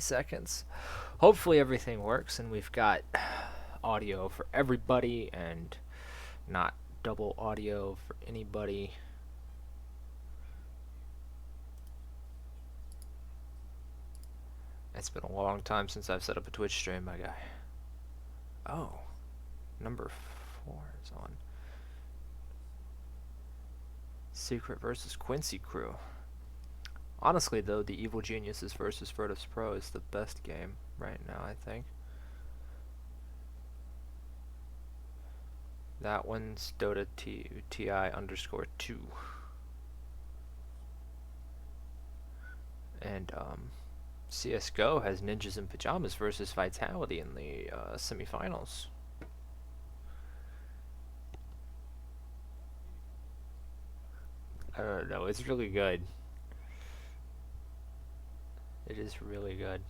seconds. Hopefully everything works and we've got audio for everybody and not double audio for anybody. It's been a long time since I've set up a Twitch stream, my guy. Oh, number 4 is on. Secret versus Quincy crew. Honestly, though, the Evil Geniuses versus Virtus Pro is the best game right now, I think. That one's Dota TI_2. And, CSGO has Ninjas in Pajamas versus Vitality in the semifinals. I don't know, it's really good. It is really good.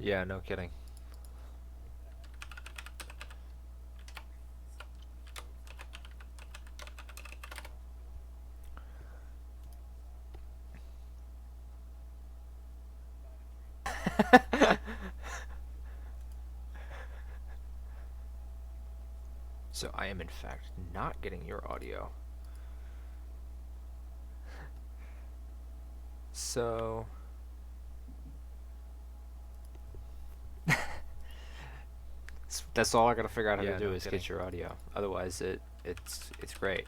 Yeah, no kidding. So I am in fact not getting your audio. So that's all I gotta figure out how to do is get your audio. Otherwise, it's great.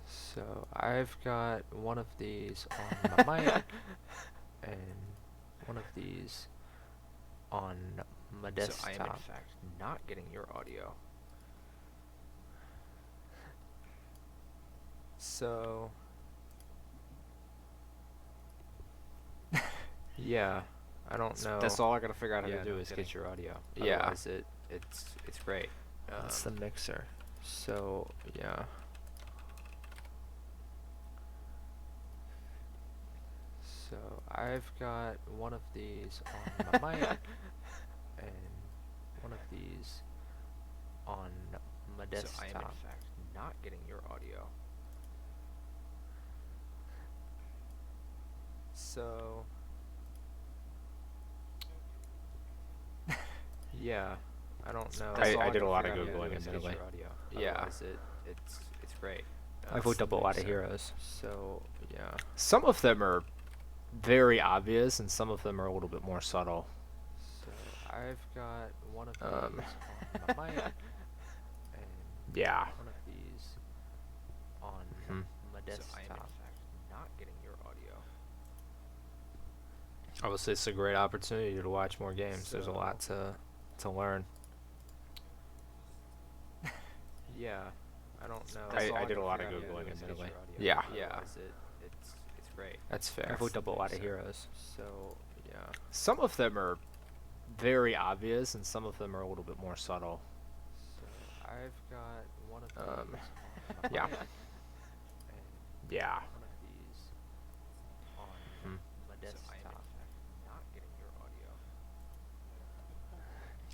So I've got one of these on my mic and one of these on my desktop. So I am in fact not getting your audio. So yeah, I don't know. That's all I gotta figure out how to do is get your audio. Otherwise, it's great. It's the mixer. So yeah. So I've got one of these on my mic and one of these on my desktop. So I am in fact not getting your audio. So yeah, I don't know. I did a lot of Googling, admittedly. Yeah, it's great. I've looked up a lot of heroes. So yeah, some of them are very obvious, and some of them are a little bit more subtle. So I've got one of these on my mic, and yeah, one of these on my desktop. So I am in fact not getting your audio. Obviously, it's a great opportunity to watch more games. So there's a lot to learn. Yeah, I don't know. I did a lot of Googling, admittedly. Yeah, it's great. That's fair. I've looked up a lot of heroes. So yeah, some of them are very obvious, and some of them are a little bit more subtle. So I've got one of these. Yeah. Yeah. One of these on my desktop. So I am in fact not getting your audio.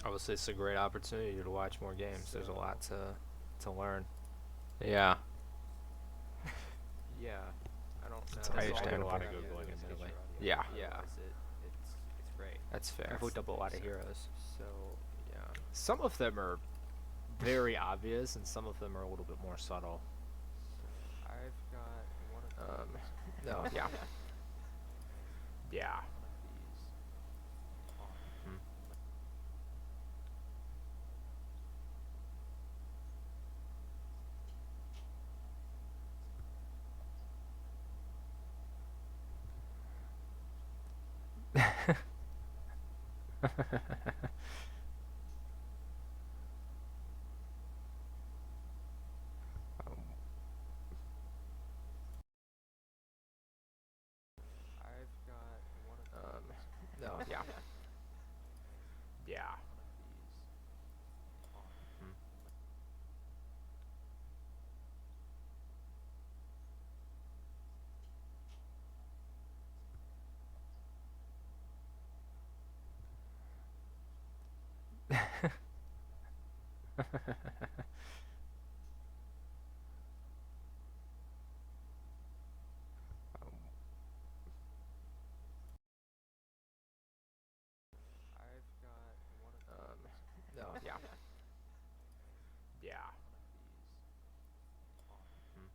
Obviously, it's a great opportunity to watch more games. There's a lot to learn. Yeah. Yeah. I don't know. I did a lot of Googling, admittedly. Yeah. Yeah. It's great. That's fair. I've looked up a lot of heroes. So yeah. Some of them are very obvious, and some of them are a little bit more subtle. So I've got one of these. No, yeah. Yeah. No, yeah. Yeah. Hmm.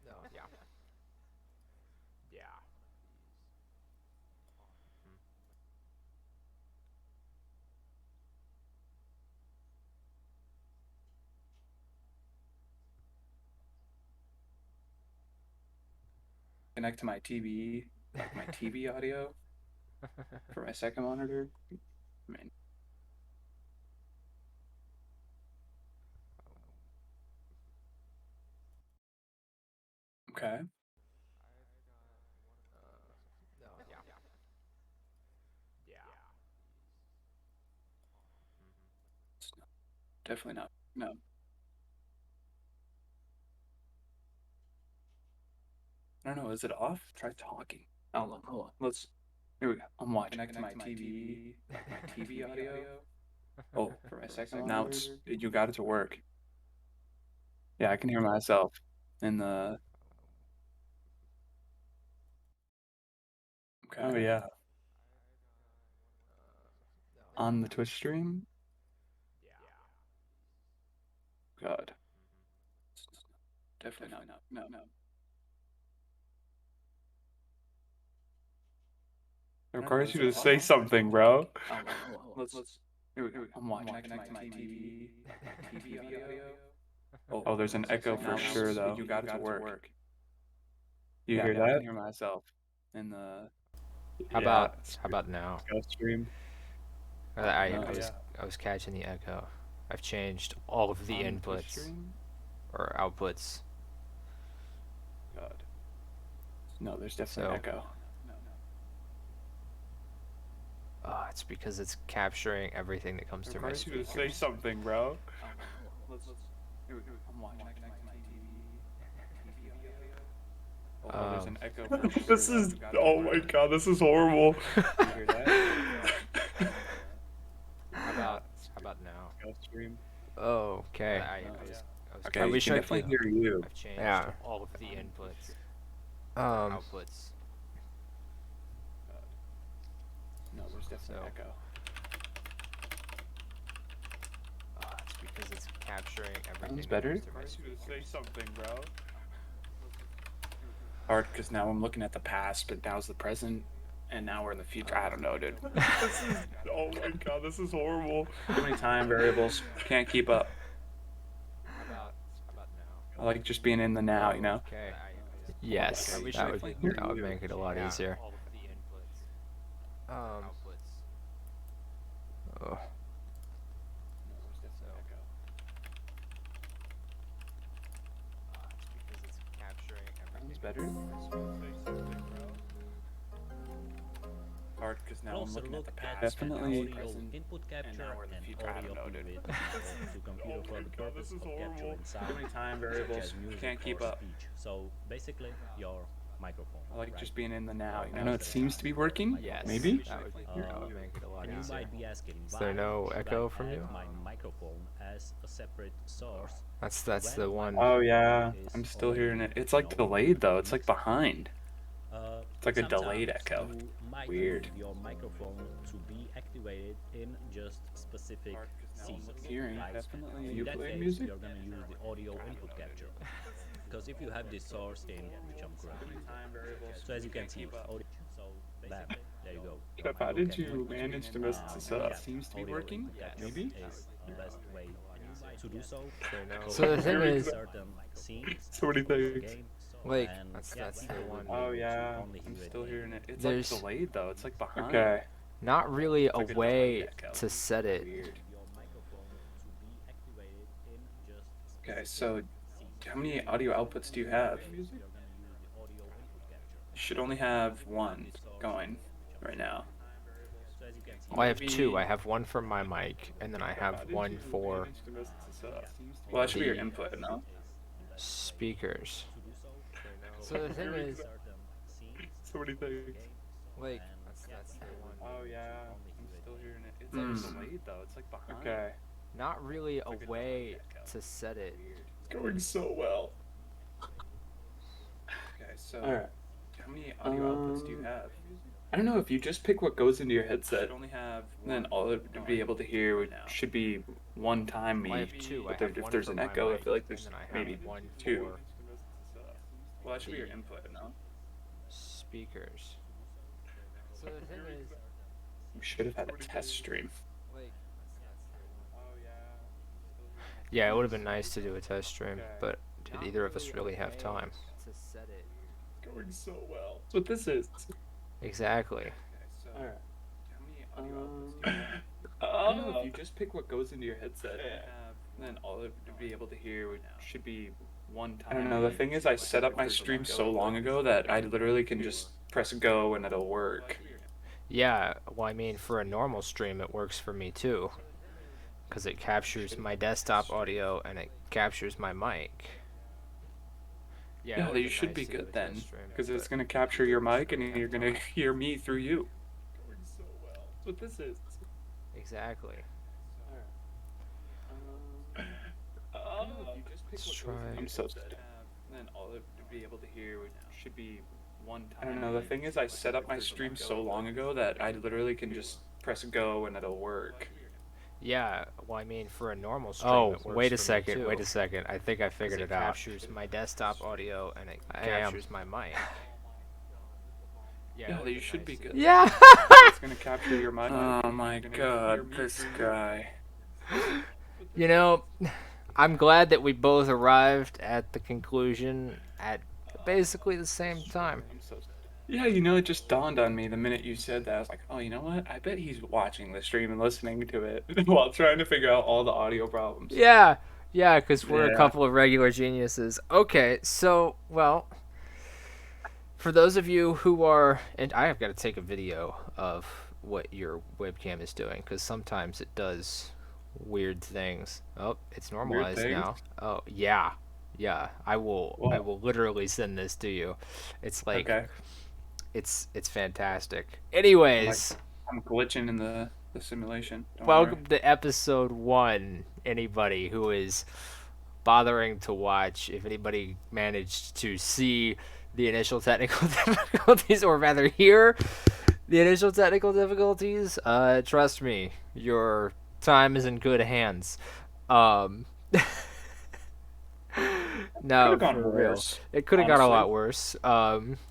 No, yeah. Yeah. Hmm. Connect to my TV, like my TV audio for my second monitor. I mean, okay. No, yeah. Yeah. Hmm. It's definitely not. No. I don't know. Is it off? Try talking. Hold on. Let's. Here we go. I'm watching. Connect to my TV, like my TV audio. Oh, for my second now it's you got it to work. Yeah, I can hear myself in the. Okay. Oh yeah. On the Twitch stream. Yeah. God. Hmm. Definitely not. No. It requires you to say something, bro. Hold on. Let's. Here we go. I'm watching. Connect to my TV, like my TV audio. Oh, there's an echo for sure, though. You got it to work. You hear that? I can hear myself in the. How about now? Stream. I was catching the echo. I've changed all of the On the Twitch inputs stream? or outputs. God. No, there's definitely So- echo. Oh, it's because it's capturing everything that comes through my Requires you to speakers. say something, bro. Let's. Here we go. I'm watching. Connect to my TV audio. Oh, there's an echo for sure. This is. Oh my god, this is horrible. You hear that? How about now? Stream. Oh, okay. Okay, I we wish can I definitely could. hear you. I've changed Yeah. all of the inputs, outputs. No, there's definitely echo. Oh, it's because it's capturing everything Sounds that better. comes through my speakers. Say something, bro. Hard because now I'm looking at the past, but now's the present, and now we're in the future. I don't know, dude. This is. Oh my god, this is horrible. Too many time variables. Can't keep up. How about now? I like just being in the now, you know? Okay. Yes, Okay, that would definitely hear you. make it a lot easier. Oh. No, there's definitely echo. It's because it's capturing everything. Sounds better. Hard because now I'm Closer looking at look the at past, but now's the audio present. input and capture now we're in the and future. I audio don't know, dude. input to computer for the God, this purpose is of horrible. capturing sound, Too many time such variables. as music Can't keep or up. speech. So basically, your microphone. I like right? just being in the now. You Now know, it seems to be working. Yes, Maybe. that would make it a lot And you easier. might be asking, Is why there no should echo I from add you? my microphone as a separate source? That's when the my one. Oh yeah, microphone is I'm still already, hearing it. It's like delayed though. It's like behind. It's like a delayed echo. You might Weird. need your microphone to be activated in just specific seasons. Hearing right? definitely. In You that play case, music? you're gonna use the audio input capture. Because if you have this source in which I'm currently, so as you can see, audio. So basically, there you go. Your How micro did capture. you manage to mess this Yeah, up? Seems to be audio working. input capture Maybe. is the best way to do so. So the thing is, certain scenes, So many things. game, like, and that's the people will one. be Oh able to yeah, only I'm hear it still in hearing it. It's There's- like delayed though. It's like behind. Okay. Not really a like a way delayed echo. to set it. Weird. your microphone to be activated in Okay, so how many audio outputs do you have? You should only have one going right now. Well, I have two. I have one for my mic, and then I have one for Well, that should be your the input, no? speakers. So the thing is, So many things. like, that's the one. Oh yeah, I'm still hearing it. It's like delayed though. It's like behind. Okay. Not really a way to set it. It's going so well. Okay, so Alright. how many audio outputs do you have? I don't know, if you just pick what goes into your headset, Only have then all it would be able to hear should be one time me. Well, I have two. I But have if one there's for an my echo, I mic, feel like and there's then I have maybe one two. for Well, that should be your input, no? speakers. So the thing is, We should have had a test stream. like, Oh yeah. yeah, it would have been nice to do a test stream, Okay. but did either of us really have time? To set it. It's going so well. That's what this is. Exactly. Alright. How many audio outputs do you have? I don't know, if you just pick what goes into your headset, then all it would be able to hear should be one time. I don't know, the thing is I set up my stream so long ago that I literally can just press go and it'll work. Yeah, well, I mean, for a normal stream, it works for me too. Because it captures my desktop audio and it captures my mic. Yeah, it would you be should nice be to do good a then, test stream, because it's but- going to capture your mic and you're going to hear me through you. Going so well. That's what this is. Exactly. Let's try. I'm so stupid. Then all it would be able to hear should be one time. I don't know, the thing is I set up my stream so long ago that I literally can just press go and it'll work. Yeah, well, I mean, for a normal stream, Oh, it works wait for a me second, too. wait a second. I think I figured it out. Captures my desktop audio and it captures my mic. Yeah, it would you should be nice to good. do- Yeah. It's going to capture your mic. Oh my god, this guy. You know, I'm glad that we both arrived at the conclusion at basically the same time. Yeah, it just dawned on me the minute you said that. I was like, oh, you know what? I bet he's watching the stream and listening to it while trying to figure out all the audio problems. Yeah, because we're a Yeah. couple of regular geniuses. Okay, so, well, for those of you who are, and I have got to take a video of what your webcam is doing, because sometimes it does weird things. Oh, it's normalized things? now. Oh, yeah. I will Whoa. literally send this to you. It's like, Okay. it's fantastic. Anyways, I'm glitching in the simulation. Don't welcome to episode 1. Anybody who is bothering to watch, if anybody managed to see the initial technical difficulties, or rather hear the initial technical difficulties, trust me, your time is in good hands. No, Could've gone for real. worse, It could have gone a honestly. lot worse.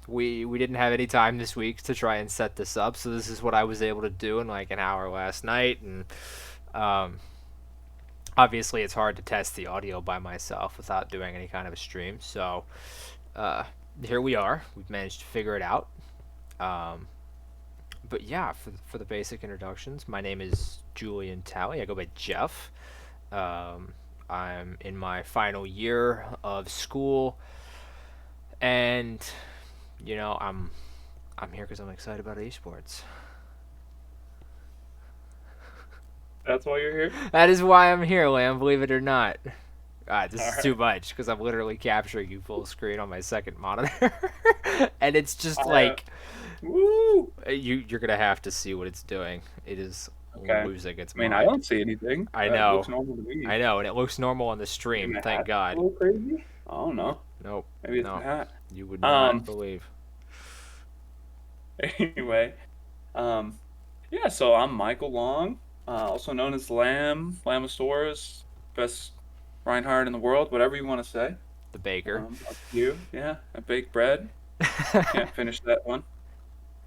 We didn't have any time this week to try and set this up, so this is what I was able to do in like an hour last night, and obviously it's hard to test the audio by myself without doing any kind of a stream. So here we are. We've managed to figure it out. But yeah, for the basic introductions, my name is Julian Talley. I go by Jeff. I'm in my final year of school, and I'm here because I'm excited about esports. That's why you're here? That is why I'm here, Lamb. Believe it or not. This is Alright. too much because I'm literally capturing you full screen on my second monitor, and it's just I, like Woo! you're gonna have to see what it's doing. It is Okay. losing its I mean, mind. I don't see anything. I That know. looks normal to me. I know, and it looks normal on the Maybe stream. my Thank hat's God. A little crazy? I don't know. Nope. Maybe it's No. the hat. You would not Um, believe. Anyway, yeah, so I'm Michael Long, also known as Lamb, Lamosaurus, best Reinhardt in the world, whatever you want to say. The baker. Up to you. Yeah, I bake bread. Can't finish that one.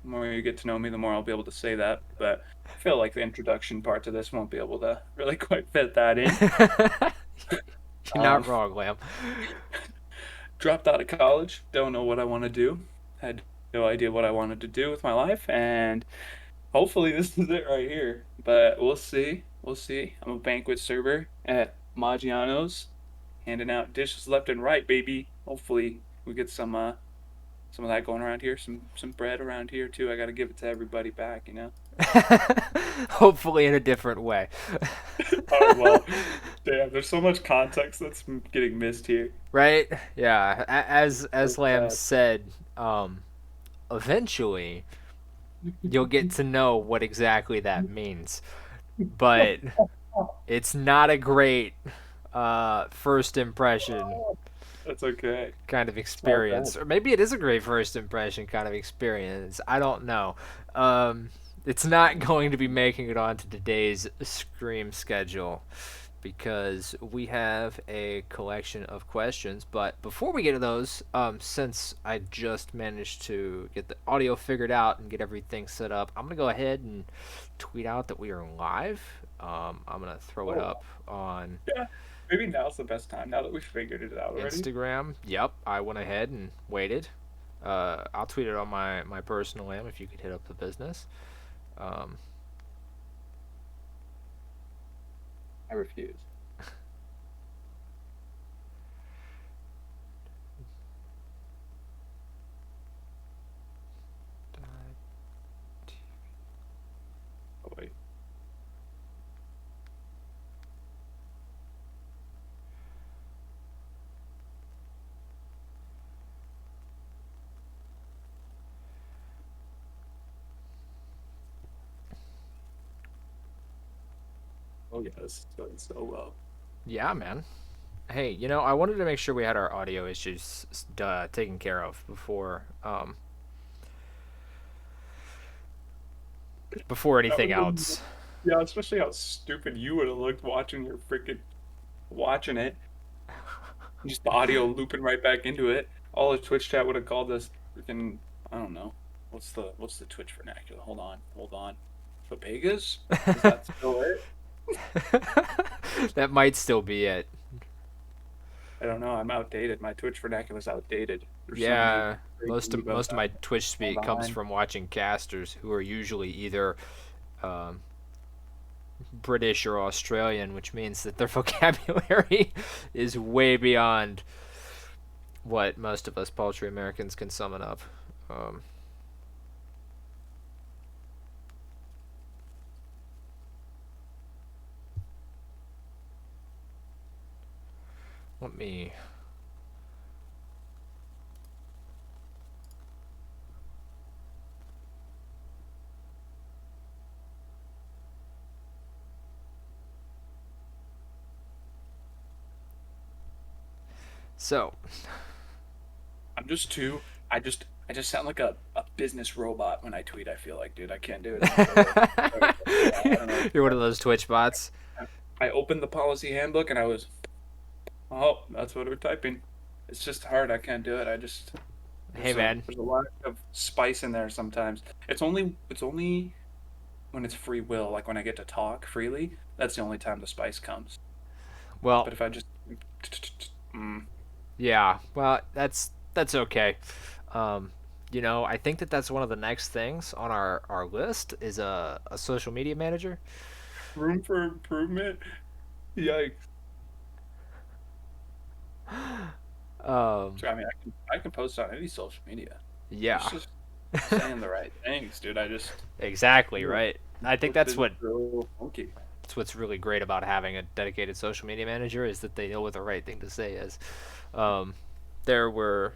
The more you get to know me, the more I'll be able to say that. But I feel like the introduction part to this won't be able to really quite fit that in. You're not wrong, Lamb. Dropped out of college, don't know what I want to do. Had no idea what I wanted to do with my life, and hopefully this is it right here. But we'll see. We'll see. I'm a banquet server at Maggiano's handing out dishes left and right, baby. Hopefully we get some of that going around here. Some bread around here too. I gotta give it to everybody back, you know. Hopefully in a different way. Oh well, damn. There's so much context that's getting missed here. Right? Yeah. As So Lamb sad. said, eventually you'll get to know what exactly that means. But it's not a great first impression That's okay. kind of It's not bad. experience. Or maybe it is a great first impression kind of experience. I don't know. It's not going to be making it onto today's Scream schedule because we have a collection of questions. But before we get to those, since I just managed to get the audio figured out and get everything set up, I'm going to go ahead and tweet out that we are live. I'm going to throw it up on Yeah. Maybe now's the best time. Now that we figured it out already. Instagram. Yep, I went ahead and waited. I'll tweet it on my personal Lam if you could hit up the business. I refuse. Oh wait. Oh yeah, this is going so well. Yeah, man. Hey, I wanted to make sure we had our audio issues taken care of before That anything would've been- else. Yeah, especially how stupid you would have looked watching it. Just the audio looping right back into it. All the Twitch chat would have called us freaking, I don't know. What's the Twitch vernacular? Hold on. Fapegas? Is that still it? That might still be it. I don't know. I'm outdated. My Twitch vernacular's outdated. There's so Yeah, many most of about most of my Twitch speak comes online. from watching casters who are usually either um, British or Australian, which means that their vocabulary is way beyond what most of us paltry Americans can summon up. Um, let me. So, I'm just too. I just sound like a business robot when I tweet. I feel like, dude, I can't do it. I don't know. You're one of those Twitch bots. I opened the policy handbook and I was, oh, that's what we're typing. It's just hard. I can't do it. Hey, man. There's a lot of spice in there sometimes. It's only when it's free will, like when I get to talk freely. That's the only time the spice comes. Well, But if I just, yeah. Well, that's okay. I think that's one of the next things on our list is a social media manager. room for improvement. Yikes. Um, So, I mean, I can post on any social media. yeah, It's just saying the right things, dude. exactly, right. I think that's It's so funky. what's really great about having a dedicated social media manager is that they know what the right thing to say is. There were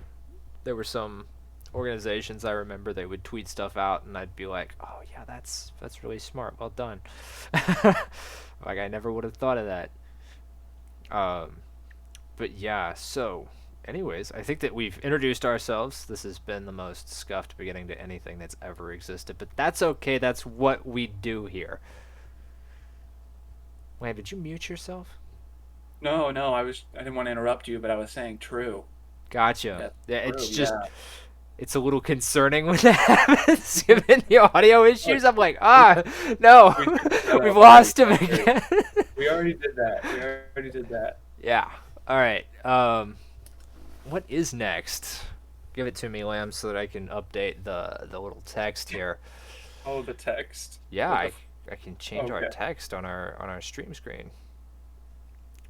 some organizations I remember they would tweet stuff out and I'd be like, "Oh yeah, that's really smart. Well done." Like I never would have thought of that. But yeah, so anyways, I think that we've introduced ourselves. This has been the most scuffed beginning to anything that's ever existed, but that's okay. That's what we do here. Wait, did you mute yourself? No, I didn't want to interrupt you, but I was saying true. Gotcha. That's Yeah, true. it's just Yeah. it's a little concerning when that happens, given the audio issues. I'm like, no, we've lost him again. We already did that. Yeah. All right. What is next? Give it to me, Lamb, so that I can update the little text here. Oh, the text. Yeah, What I can change our Okay. text on our stream screen.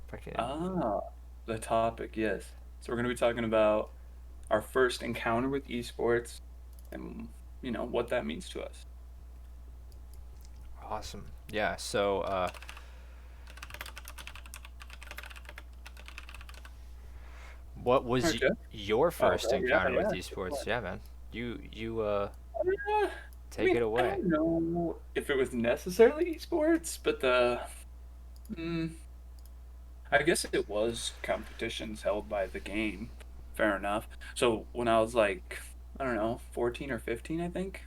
If I can. Ah. the topic, yes. So we're going to be talking about our first encounter with esports and, what that means to us. Awesome. Yeah. So, what was Okay. your first Okay, yeah, encounter with yeah. esports? Yeah, man. You I take it I away. don't know if it was necessarily esports, but mm, I guess it was competitions held by the game. Fair enough. So when I was like, I don't know, 14 or 15, I think.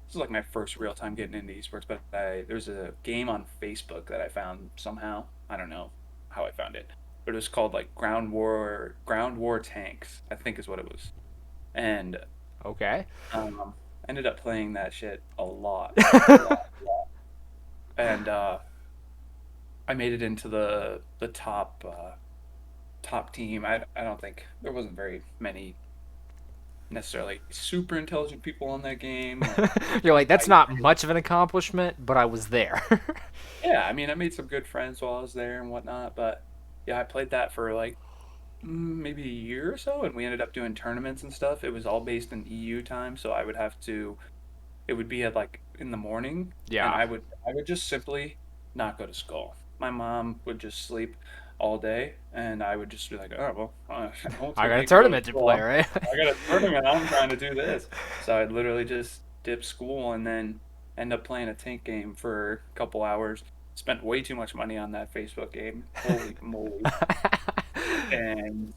This was like my first real time getting into esports, but there's a game on Facebook that I found somehow. I don't know how I found it, but it was called like Ground War Tanks, I think is what it was. And Okay. I ended up playing that shit a lot, a lot, a lot. And I made it into the top team. I don't think there wasn't very many necessarily super intelligent people on that game. Like You're like, that's I not much of an accomplishment, but I was there. yeah, I mean, I made some good friends while I was there and whatnot. But yeah, I played that for like maybe a year or so, and we ended up doing tournaments and stuff. It was all based in EU time, so I would have to. It would be at like in the morning, and Yeah. I would just simply not go to school. My mom would just sleep all day, and I would just be like, oh well, no one's I gonna got a make me go to tournament to school. play, right? I got a tournament. I'm trying to do this, so I'd literally just dip school and then end up playing a tank game for a couple hours. Spent way too much money on that Facebook game. Holy moly! And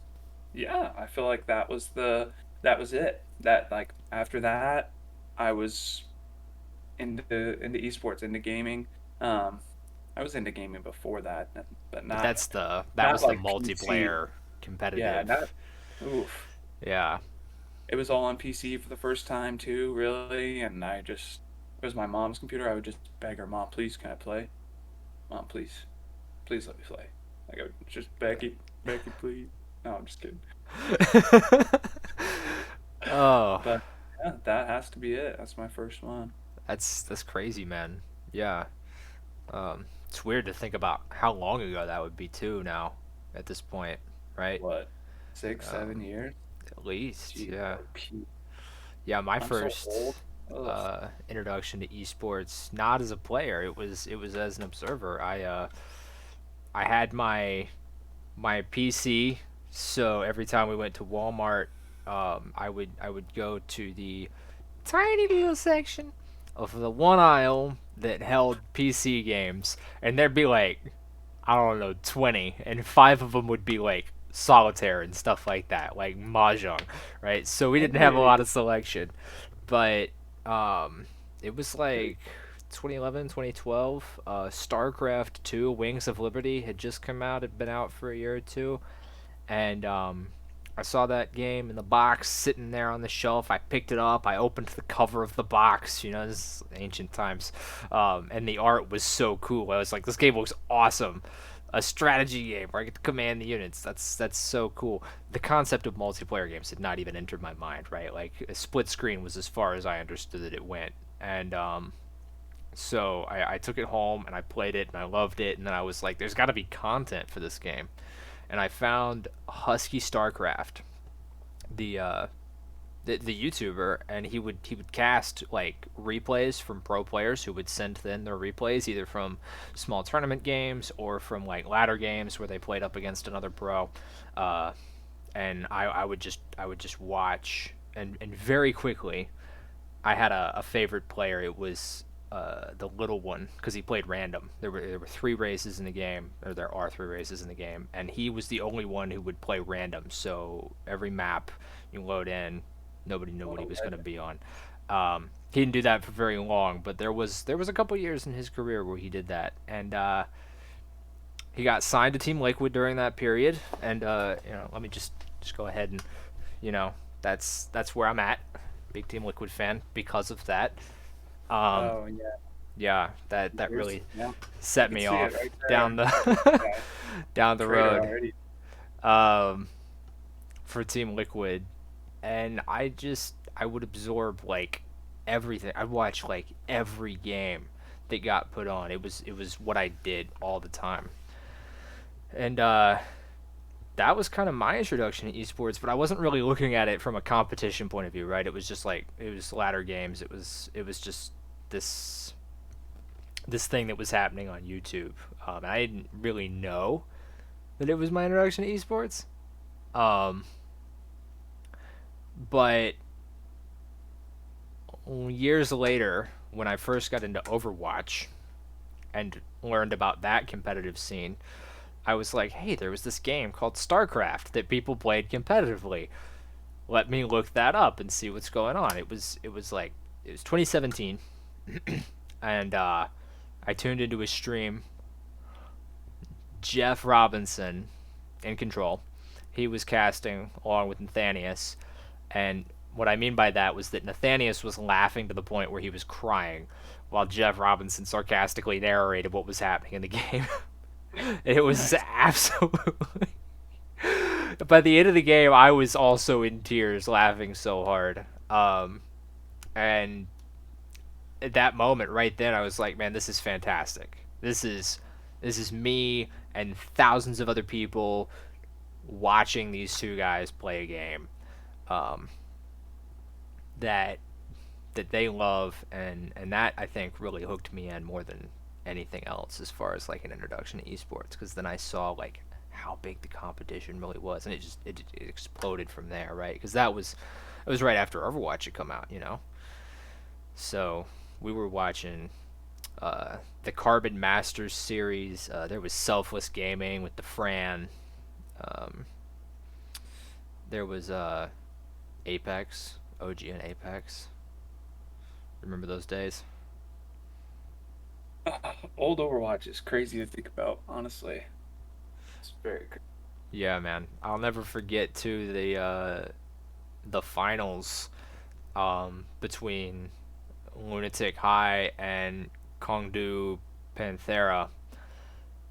yeah, I feel like that was it. That like after that, I was into esports, into gaming. Um, I was into gaming before that, but But not that not was the like PC. multiplayer Yeah, competitive. not oof. Yeah. It was all on PC for the first time too, really, and it was my mom's computer. I would just beg her, Mom, please, can I play? Mom, please, please let me play. Like I would just Becky, please. No, I'm just kidding. Oh, But yeah, that has to be it. That's my first one. that's crazy, man. Yeah. It's weird to think about how long ago that would be too now at this point, right? What, 6, 7 years? At least, Gee, yeah. Pete, Yeah, my I'm so first old. Ugh. introduction to esports, not as a player, it was as an observer. I had my PC, so every time we went to Walmart, I would go to the tiny little section of the one aisle that held PC games, and there'd be like, I don't know, 20, and five of them would be like solitaire and stuff like that, like mahjong, right? So we didn't have a Hey, lot of selection, but um, it was like 2011, 2012. StarCraft 2, Wings of Liberty had just come out, had been out for a year or two, and I saw that game in the box sitting there on the shelf. I picked it up. I opened the cover of the box. This is ancient times, and the art was so cool. I was like, "This game looks awesome." A strategy game where I get to command the units. That's so cool. The concept of multiplayer games had not even entered my mind. Right, like a split screen was as far as I understood that it went, and so I took it home and I played it and I loved it. And then I was like, "There's got to be content for this game." And I found Husky Starcraft, the the YouTuber, and he would cast like replays from pro players who would send in their replays either from small tournament games or from like ladder games where they played up against another pro, uh, and I would just watch, and very quickly I had a favorite player. It was the little one because he played random. There were three races in the game, or there are three races in the game, and he was the only one who would play random. So every map you load in, nobody knew what what a he was going to legend. be on. He didn't do that for very long, but there was a couple years in his career where he did that, and he got signed to Team Lakewood during that period. And let me just go ahead and you know that's where I'm at. Big Team Liquid fan because of that. Um, Oh yeah, yeah, that years. really Yeah, I set can me see it off right down there. the Yeah, down the traitor road already. um, for Team Liquid, and I would absorb like everything. I'd watch like every game that got put on. It was what I did all the time, And that was kind of my introduction to esports, but I wasn't really looking at it from a competition point of view, right? It was just like it was ladder games. It was just this this thing that was happening on YouTube. And I didn't really know that it was my introduction to esports. Um, but years later, when I first got into Overwatch and learned about that competitive scene, I was like, hey, there was this game called StarCraft that people played competitively. Let me look that up and see what's going on. It was 2017, and I tuned into his stream. Jeff Robinson in control. He was casting along with Nathanius, and what I mean by that was that Nathanius was laughing to the point where he was crying, while Jeff Robinson sarcastically narrated what was happening in the game. It was absolutely. By the end of the game, I was also in tears, laughing so hard. And at that moment, right then, I was like, "Man, this is fantastic. This is me and thousands of other people watching these two guys play a game um, that they love, and that I think really hooked me in more than anything else as far as like an introduction to esports, because then I saw like how big the competition really was, and it exploded from there, right? Because it was right after Overwatch had come out. So we were watching the Carbon Masters series. There was Selfless Gaming with the Fran. Um, there was Apex, OG and Apex. Remember those days? Old Overwatch is crazy to think about, honestly. It's very crazy. Yeah, man. I'll never forget too the finals between Lunatic High and Kongdu Panthera.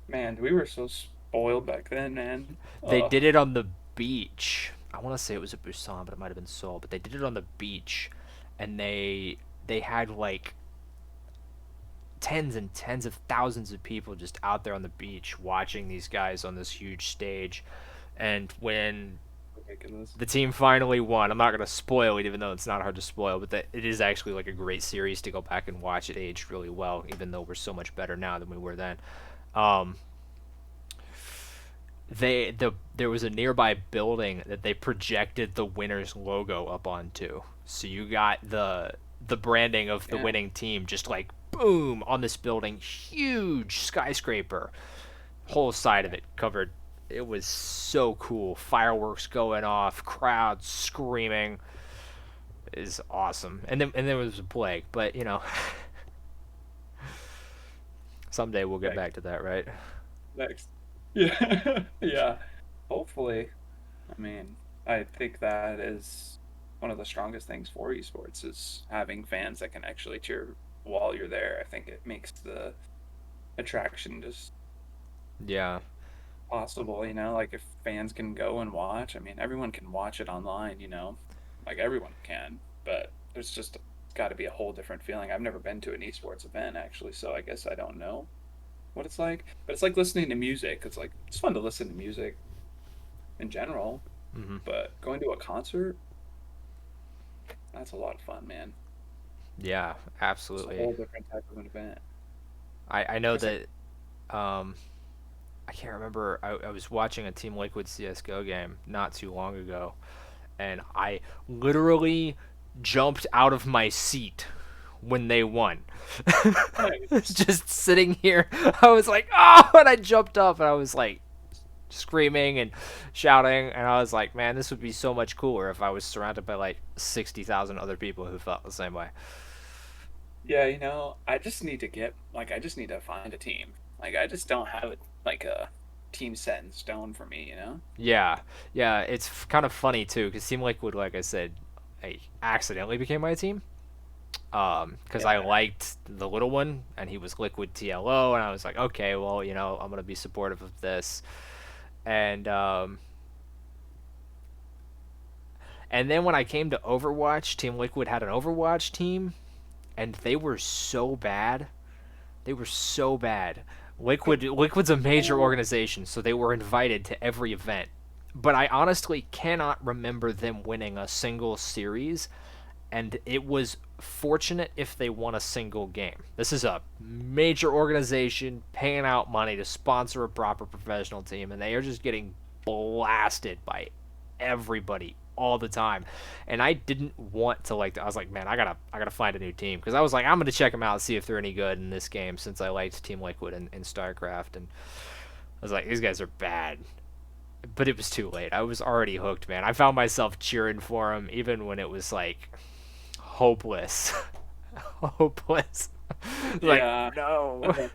Man, we were so spoiled back then, man. They did it on the beach. I want to say it was at Busan, but it might have been Seoul. But they did it on the beach, and they had like tens and tens of thousands of people just out there on the beach watching these guys on this huge stage. And when Ridiculous. the team finally won, I'm not going to spoil it, even though it's not hard to spoil, but it is actually like a great series to go back and watch. It aged really well, even though we're so much better now than we were then. Um, there was a nearby building that they projected the winner's logo up onto. So you got the branding of the winning team just like boom on this building, huge skyscraper, whole side of it covered. It was so cool. Fireworks going off, crowds screaming. It is awesome. And then there was a plague, but someday we'll get back to that, right? Next. Yeah. Yeah. Hopefully. I mean, I think that is one of the strongest things for esports is having fans that can actually cheer while you're there. I think it makes the attraction just Yeah. possible, like if fans can go and watch, I mean, everyone can watch it online, like everyone can, but there's just got to be a whole different feeling. I've never been to an esports event actually, so I guess I don't know what it's like, but it's like listening to music. It's fun to listen to music in general, Mm-hmm. but going to a concert, that's a lot of fun, man. Yeah, It's a absolutely. whole different type of an event. I know It's like, that um I can't remember. I was watching a Team Liquid CS:GO game not too long ago, and I literally jumped out of my seat when they won. nice. Just sitting here, I was like, "Oh!" And I jumped up, and I was like screaming and shouting, and I was like, "Man, this would be so much cooler if I was surrounded by like 60,000 other people who felt the same way." Yeah, I just need to find a team. Like I just don't have like a team set in stone for me. Yeah, yeah, it's kind of funny too, because Team Liquid, like I said, I accidentally became my team. Because I Yeah. liked the little one, and he was Liquid TLO, and I was like, okay, well, I'm gonna be supportive of this, and and then when I came to Overwatch, Team Liquid had an Overwatch team, and they were so bad. They were so bad. Liquid's a major organization, so they were invited to every event. But I honestly cannot remember them winning a single series, and it was fortunate if they won a single game. This is a major organization paying out money to sponsor a proper professional team, and they are just getting blasted by everybody all the time. And I didn't want to I was like, man, I gotta find a new team, because I was like, I'm gonna check them out and see if they're any good in this game, since I liked Team Liquid in StarCraft, and I was like, these guys are bad. But it was too late. I was already hooked, man. I found myself cheering for them even when it was like hopeless. Hopeless. Like, Yeah. no.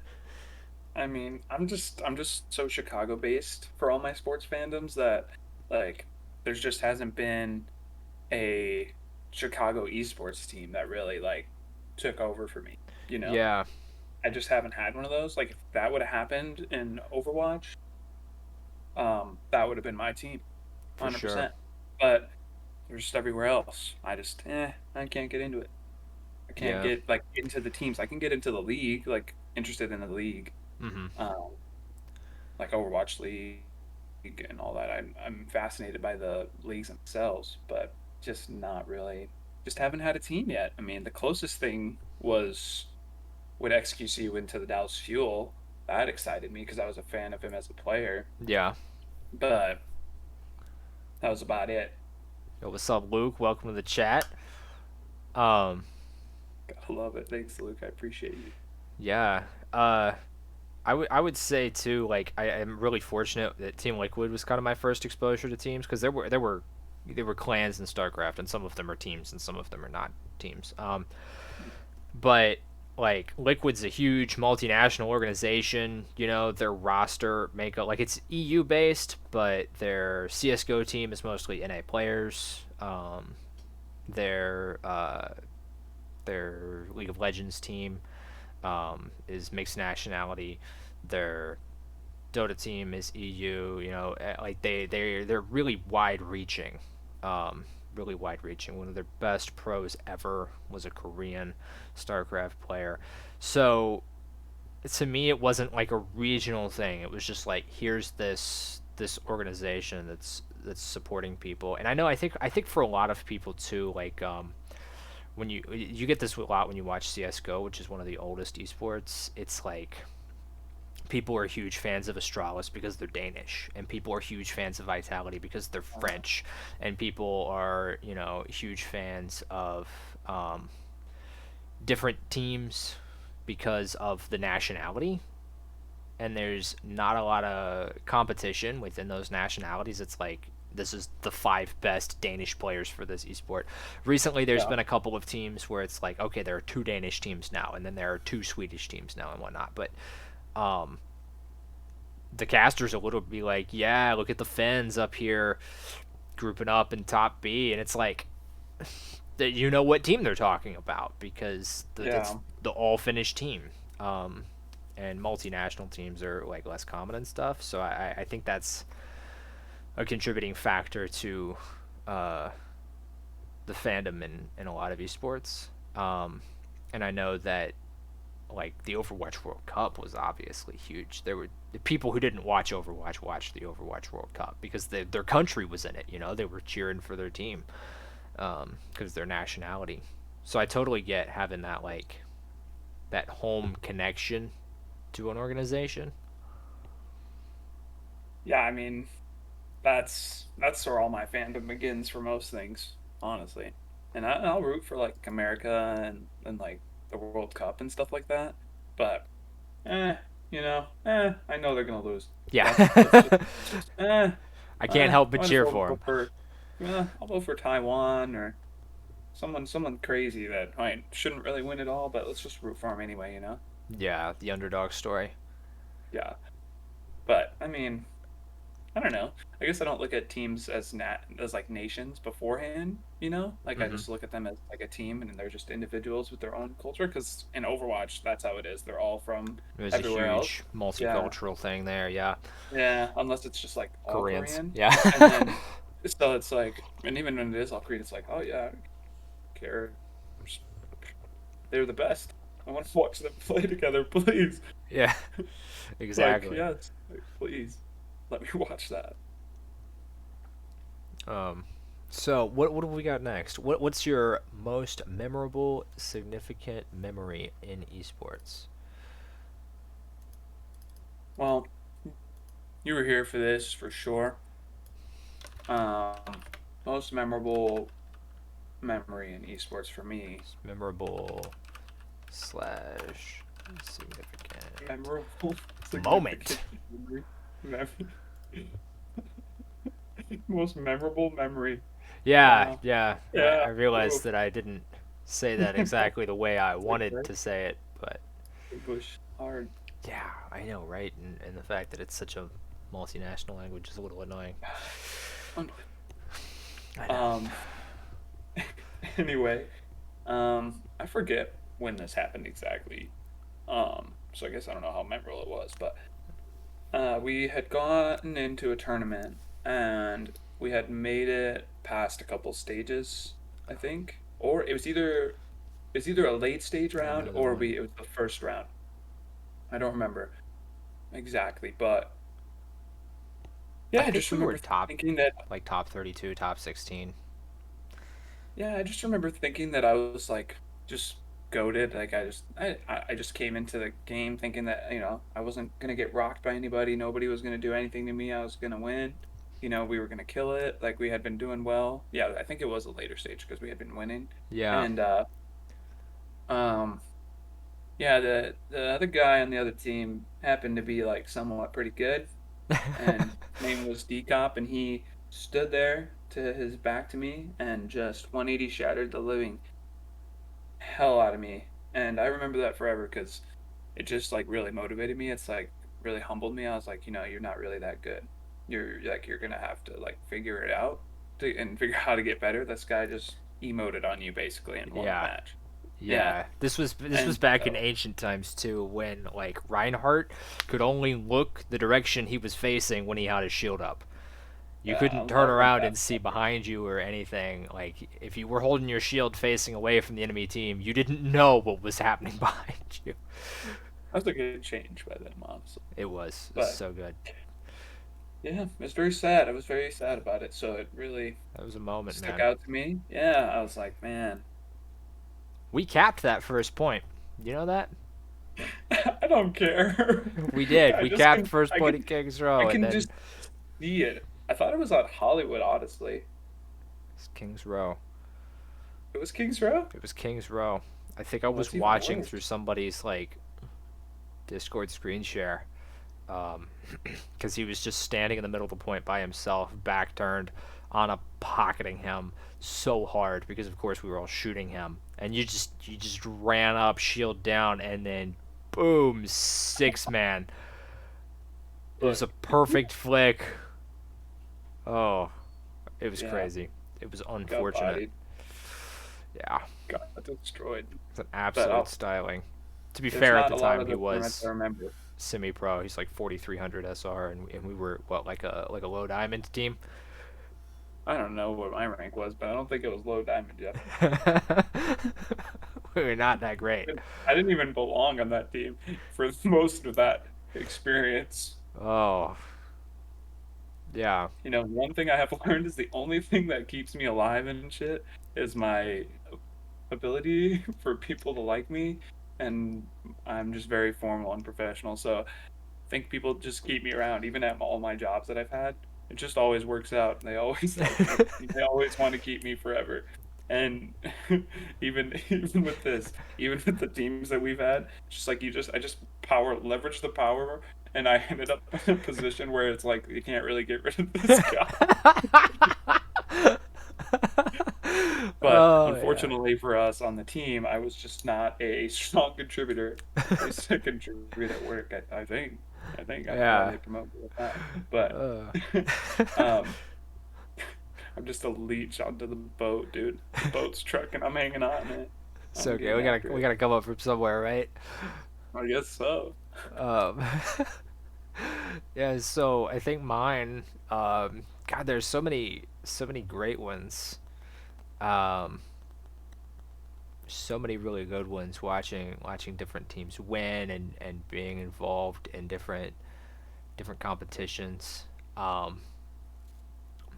I mean, I'm just so Chicago based for all my sports fandoms that like there's just hasn't been a Chicago esports team that really like took over for me, you know? Yeah, I just haven't had one of those. Like if that would have happened in Overwatch, that would have been my team, for sure. 100%. But they're just everywhere else. I can't get into it. I can't Yeah. get like into the teams. I can get into the league, like interested in the league, Mhm. um, like Overwatch League and all that. I'm fascinated by the leagues themselves, but just not really. Just haven't had a team yet. I mean, the closest thing was when XQC went to the Dallas Fuel. That excited me because I was a fan of him as a player, Yeah. but that was about it. Yo, what's up, Luke? Welcome to the chat. Um, I love it. Thanks, Luke. I appreciate you. yeah. I would say too, like I am really fortunate that Team Liquid was kind of my first exposure to teams, because there were clans in StarCraft, and some of them are teams and some of them are not teams. But like Liquid's a huge multinational organization. You know, their roster makeup, like, it's EU based, but their CS:GO team is mostly NA players. Their their League of Legends team is mixed nationality. Their Dota team is EU. You know, like they're really wide reaching. Really wide reaching. One of their best pros ever was a Korean StarCraft player. So to me, it wasn't like a regional thing. It was just like, here's this organization that's supporting people. And I think for a lot of people too, like when you get this a lot when you watch CS:GO, which is one of the oldest esports. It's like people are huge fans of Astralis because they're Danish, and people are huge fans of Vitality because they're French, and people are, huge fans of different teams because of the nationality. And there's not a lot of competition within those nationalities. It's like, this is the 5 best Danish players for this esport. Recently, there's been a couple of teams where it's like, okay, there are 2 Danish teams now, and then there are 2 Swedish teams now, and whatnot. But the casters are little be like, yeah, look at the Finns up here grouping up in top B, and it's like, that you know what team they're talking about, because it's the all Finnish team. And multinational teams are like less common and stuff. So I think that's a contributing factor to the fandom in a lot of esports. And I know that like the Overwatch World Cup was obviously huge. There were the people who didn't watch Overwatch watched the Overwatch World Cup because their country was in it. You know, they were cheering for their team because their nationality. So I totally get having that home connection to an organization. Yeah, I mean, that's where all my fandom begins for most things, honestly. And I'll root for like America and like the World Cup and stuff like that. But I know they're gonna lose. Yeah. I can't help but cheer for them. I'll vote for Taiwan or someone crazy that shouldn't really win it all, but let's just root for them anyway, you know? Yeah, the underdog story. Yeah. But I mean, I don't know. I guess I don't look at teams as like nations beforehand, you know? Like I just look at them as like a team, and they're just individuals with their own culture. Because in Overwatch, that's how it is. They're all from There's everywhere a else. huge multicultural thing there. Yeah. Yeah, unless it's just like all Koreans. Korean. Yeah. And then so it's like, and even when it is all Korean, it's like, oh yeah, I don't care. They're the best. I want to watch them play together, please. Yeah, exactly. Like, yes, like, please, let me watch that. So what do we got next? What's your most memorable, significant memory in esports? Well, you were here for this for sure. Um, Most memorable memory in esports for me. Memorable slash significant Memorable moment. Most memorable mememory. Yeah, Wow. yeah. I Yeah. realized Oof. that I didn't say that exactly the way I wanted Right? to say it, but Push hard. yeah, I know, right? And the fact that it's such a multinational language is a little annoying. I know. Um. Anyway, I forget when this happened exactly. So I guess I don't know how memorable it was, but we had gotten into a tournament and we had made it past a couple stages, I think, or it was either a late stage I round know the or one. it was the first round. I don't remember exactly, but I yeah, I think just we were remember top, thinking that like top 32, top 16. yeah, I just remember thinking that I was like just goaded. Like I just came into the game thinking that, I wasn't gonna get rocked by anybody. Nobody was gonna do anything to me. I was gonna win. We were gonna kill it. Like we had been doing well. Yeah, I think it was a later stage because we had been winning. Yeah. And um yeah, the other guy on the other team happened to be like somewhat pretty good, and his name was Decop, and he stood there to his back to me and just 180 shattered the living hell out of me. And I remember that forever because it just like really motivated me. It's like really humbled me. I was like, you're not really that good. You're gonna have to like figure it out and figure out how to get better. This guy just emoted on you basically and won the Yeah. match. Yeah. Yeah, this was And back in so ancient times too, when like Reinhardt could only look the direction he was facing when he had his shield up. You yeah, I couldn't turn love around that and see stuff. behind you or anything. Like if you were holding your shield facing away from the enemy team, you didn't know what was happening behind you. That was a good change by them, honestly. It was But so good. yeah, it's very sad. I was very sad about it. So it really That was a moment, stuck man. out to me. Yeah, I was like, man, We capped that first point. You know that? I don't care. We did. I We just capped can, first point at Kings I Row, and can then just see it. I thought it was on Hollywood, honestly. it's Kings Row. It was Kings Row? It was Kings Row. I think I Oh, was that's even watching worse. through somebody's like Discord screen share, because he was just standing in the middle of the point by himself, back turned, Ana pocketing him so hard because of course we were all shooting him, and you just ran up, shield down, and then boom, 6-man. It was a Look, perfect flick. Oh, it was yeah, crazy. It was got unfortunate. bodied, Yeah, got destroyed. it's an But absolute styling. To be there's fair, at not the a lot time of he the tournaments I was remember. semi-pro. He's like 4300 SR, and we were what, like a low diamond team. I don't know what my rank was, but I don't think it was low diamond yet. We were not that great. I didn't even belong on that team for most of that experience. Oh, yeah. One thing I have learned is the only thing that keeps me alive and shit is my ability for people to like me, and I'm just very formal and professional. So I think people just keep me around, even at all my jobs that I've had. It just always works out. They always like me. They always want to keep me forever. And even with this, even with the teams that we've had, just like I just power leverage the power, and I ended up in a position where it's like you can't really get rid of this guy. But Oh yeah. unfortunately for us on the team, I was just not a strong contributor. I used to contribute at work. I think. I think. I don't know why Yeah. they promote me with that. But Uh. um, I'm just a leech onto the boat, dude. The boat's trucking. I'm hanging on it. It's I'm okay. getting We gotta after we it. gotta come up from somewhere, right? I guess so. Um, yeah. So I think mine. God, there's so many great ones. Um, so many really good ones. Watching different teams win and being involved in different competitions.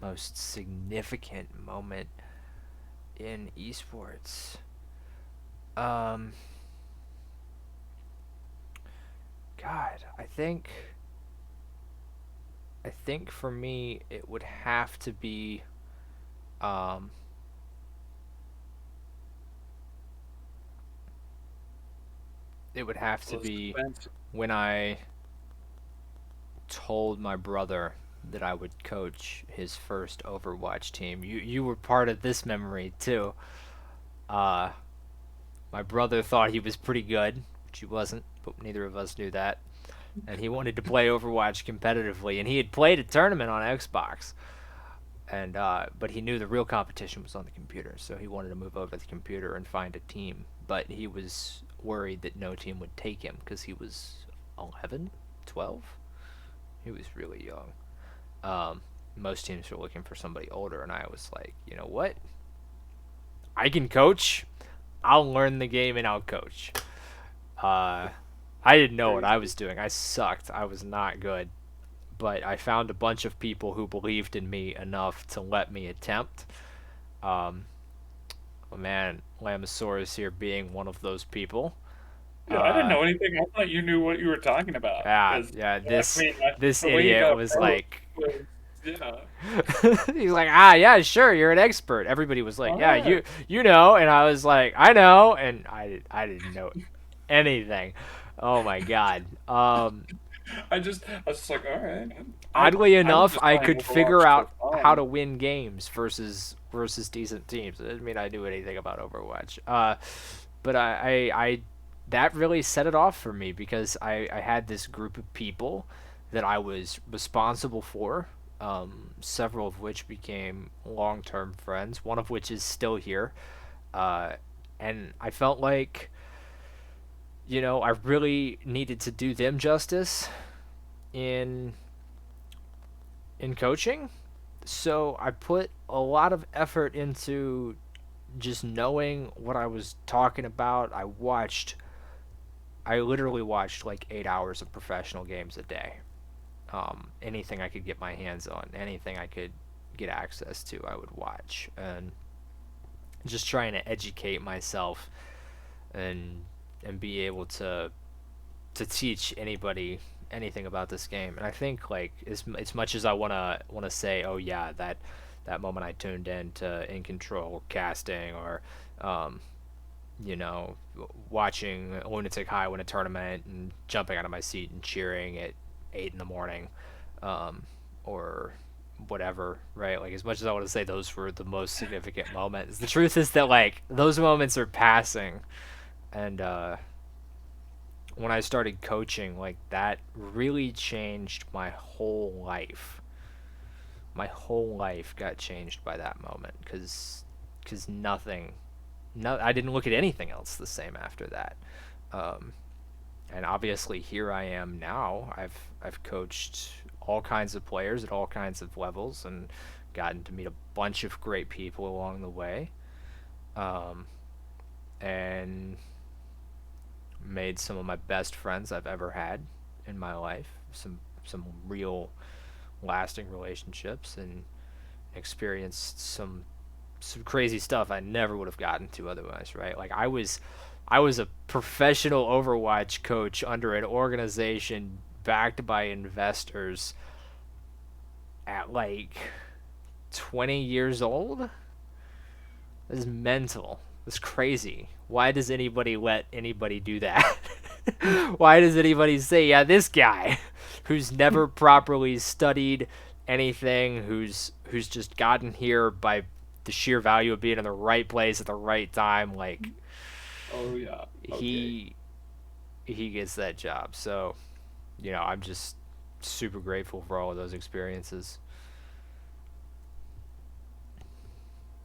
Most significant moment in esports. Um, God, I think for me it would have to be um it would have to be when I told my brother that I would coach his first Overwatch team. You were part of this memory too. Uh my brother thought he was pretty good, which he wasn't, but neither of us knew that. And he wanted to play Overwatch competitively, and he had played a tournament on Xbox. And but he knew the real competition was on the computer, so he wanted to move over to the computer and find a team. But he was worried that no team would take him because he was 11, 12. He was really young. Most teams were looking for somebody older, and I was like, you know what? I can coach. I'll learn the game and I'll coach. Uh, I didn't know what I was doing. I sucked. I was not good. But I found a bunch of people who believed in me enough to let me attempt. Um, oh man, Lamosaurus here being one of those people. Yeah, I didn't know anything. I thought you knew what you were talking about. Yeah. This the way you idiot got was approached like, was, yeah. he's like, yeah, sure, you're an expert. Everybody was like, yeah, Alright. you know, and I was like, I know, and I didn't know anything. Oh my god. I was just like, all right. Oddly I was enough, just I playing could figure Overwatch out for how fun. to win games versus decent teams. It didn't mean I knew anything about Overwatch. But I that really set it off for me because I had this group of people that I was responsible for. Several of which became long-term friends. One of which is still here. Uh, and I felt like, I really needed to do them justice in coaching. So I put a lot of effort into just knowing what I was talking about. I literally watched like 8 hours of professional games a day. Anything I could get my hands on, anything I could get access to, I would watch. And just trying to educate myself and be able to teach anybody anything about this game. And I think like as much as I wanna say, oh yeah, that moment I tuned in to In Control casting or um, you know, watching Lunatic High win a tournament and jumping out of my seat and cheering at 8 in the morning, or whatever, right? Like as much as I want to say those were the most significant moments, the truth is that like those moments are passing, and when I started coaching, like that really changed my whole life. My whole life got changed by that moment because nothing, no, I didn't look at anything else the same after that. Um, and obviously here I am now. I've coached all kinds of players at all kinds of levels and gotten to meet a bunch of great people along the way. Um, and made some of my best friends I've ever had in my life. Some real lasting relationships and experienced some crazy stuff I never would have gotten to otherwise, right? Like I was a professional Overwatch coach under an organization backed by investors at like 20 years old. This is mental. It's crazy. Why does anybody let anybody do that? Why does anybody say, yeah, this guy who's never properly studied anything, who's just gotten here by the sheer value of being in the right place at the right time, like Oh yeah. Okay. he gets that job. So, I'm just super grateful for all of those experiences.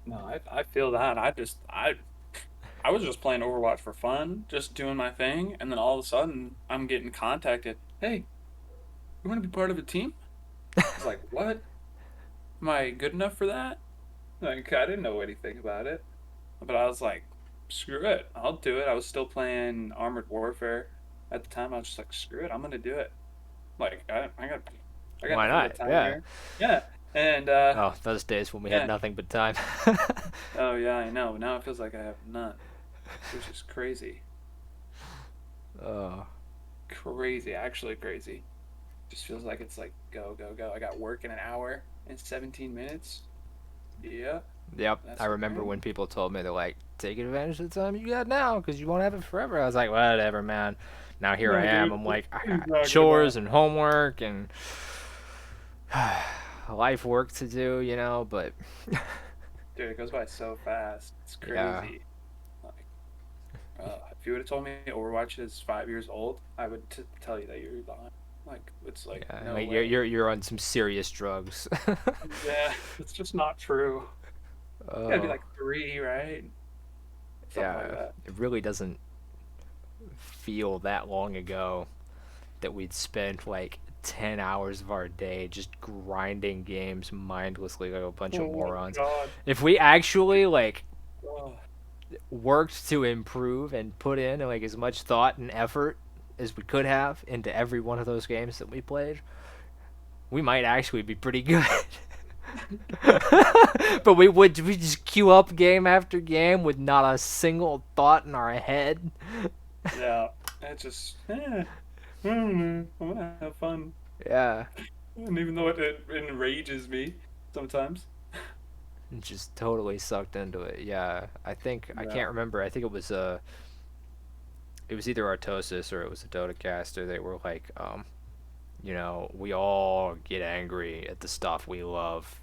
No, I feel that. I was just playing Overwatch for fun, just doing my thing, and then all of a sudden I'm getting contacted. Hey, you want to be part of a team? I was like, what? Am I good enough for that? Like, I didn't know anything about it, but I was like, screw it, I'll do it. I was still playing Armored Warfare at the time. I was just like, screw it, I'm gonna do it. Like I got Why nothing but not? time Yeah. here. Yeah, and Oh, those days when we had yeah. nothing but time. Oh yeah, I know. Now it feels like I have none, which is crazy. Oh. Crazy, actually crazy. Just feels like it's like go, go, go. I got work in an hour and 17 minutes. Yeah, Yep. that's I the remember plan. when people told me they're like, take advantage of the time you got now because you won't have it forever. I was like, whatever, man. Now here I No, am. dude, I'm what like, I are you got talking chores about? and homework and life work to do, but Dude, it goes by so fast. It's yeah. crazy. Like, if you would have told me Overwatch is 5 years old, I would tell you that you're lying. Like, it's like Yeah, no like way. you're on some serious drugs. Yeah, it's just not true. It's gotta be Oh, like 3, right? Something like yeah. that. It really doesn't feel that long ago that we'd spent like 10 hours of our day just grinding games mindlessly like a bunch of Oh my morons. god. If we actually like Oh, worked to improve and put in like as much thought and effort as we could have into every one of those games that we played, we might actually be pretty good. But we just queue up game after game with not a single thought in our head. yeah. It just, I want to have fun. Yeah, And even though it enrages me sometimes. just totally sucked into it. Yeah, I Yeah. can't remember. I think it was either Artosis or it was a Dota caster. They were like, we all get angry at the stuff we love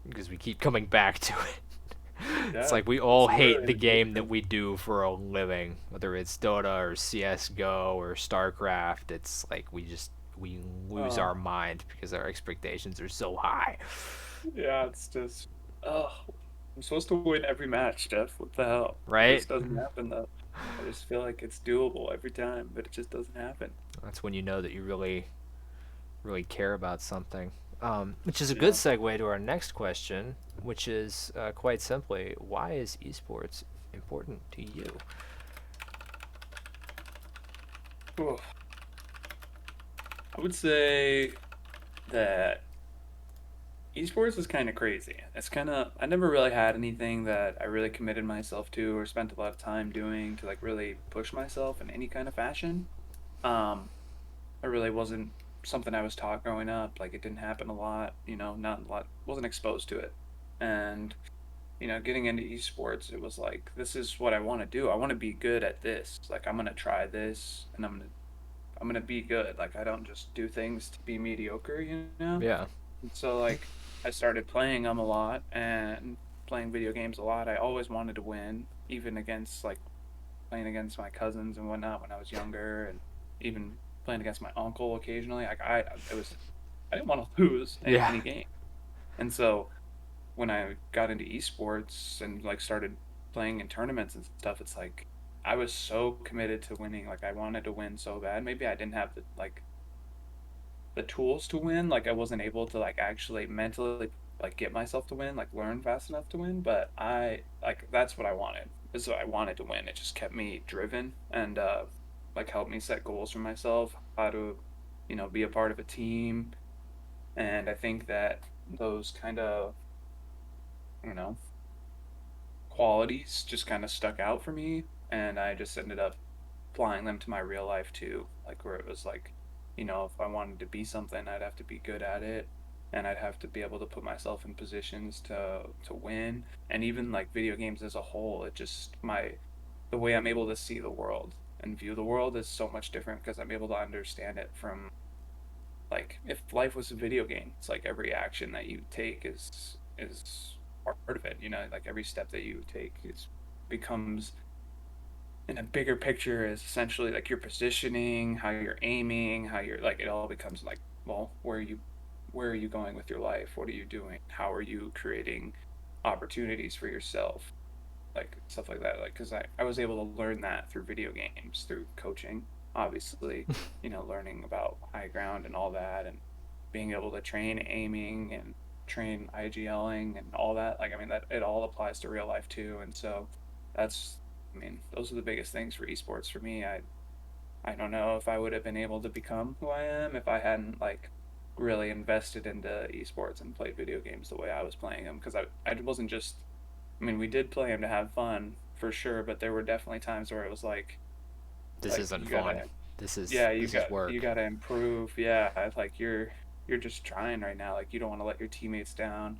because we keep coming back to it. It's Yeah. like we It's all hate literally the an game that addiction. we do for a living, whether it's Dota or CS:GO or StarCraft. It's like we lose our Oh, mind because our expectations are so high, yeah, it's just, oh, I'm supposed to win every match, Jeff. What the hell? It right? just doesn't happen though. I just feel like it's doable every time, but it just doesn't happen. That's when you know that you really care about something. Which is a good Yeah. segue to our next question, which is quite simply, why is esports important to you? Oof. I would say that esports is kind of crazy. I never really had anything that I really committed myself to or spent a lot of time doing to like really push myself in any kind of fashion. Um, it really wasn't something I was taught growing up. Like it didn't happen a lot, not a lot, wasn't exposed to it. And, getting into esports, it was like, this is what I want to do. I want to be good at this. Like I'm gonna try this and I'm gonna be good. Like I don't just do things to be mediocre, you know? Yeah. And so like I started playing them a lot and playing video games a lot. I always wanted to win, even against like playing against my cousins and whatnot when I was younger, and even playing against my uncle occasionally. Like I didn't want to lose Yeah. any game. And so when I got into esports and like started playing in tournaments and stuff, it's like I was so committed to winning. Like I wanted to win so bad. Maybe I didn't have the tools to win. Like I wasn't able to like actually mentally like get myself to win, like learn fast enough to win. But I like that's what I wanted. This is what I wanted to win. It just kept me driven and like helped me set goals for myself, how to, be a part of a team. And I think that those kind of, you know, qualities just kind of stuck out for me. And I just ended up applying them to my real life too. Like where it was like, if I wanted to be something, I'd have to be good at it, and I'd have to be able to put myself in positions to win. And even like video games as a whole, it just the way I'm able to see the world and view the world is so much different because I'm able to understand it from like if life was a video game, it's like every action that you take is part of it, like every step that you take is becomes in a bigger picture is essentially like your positioning, how you're aiming, how you're like it all becomes like, well, where are you going with your life? What are you doing? How are you creating opportunities for yourself? Like stuff like that. Like because I was able to learn that through video games, through coaching, obviously, learning about high ground and all that and being able to train aiming and train IGLing and all that. Like I mean that it all applies to real life too. And so I mean, those are the biggest things for esports for me. I don't know if I would have been able to become who I am if I hadn't like really invested into esports and played video games the way I was playing them, because I wasn't just, I mean, we did play them to have fun for sure, but there were definitely times where it was This isn't you fun. gotta, This is yeah, this is work. you gotta improve. Yeah, it's like you're just trying right now. Like you don't want to let your teammates down.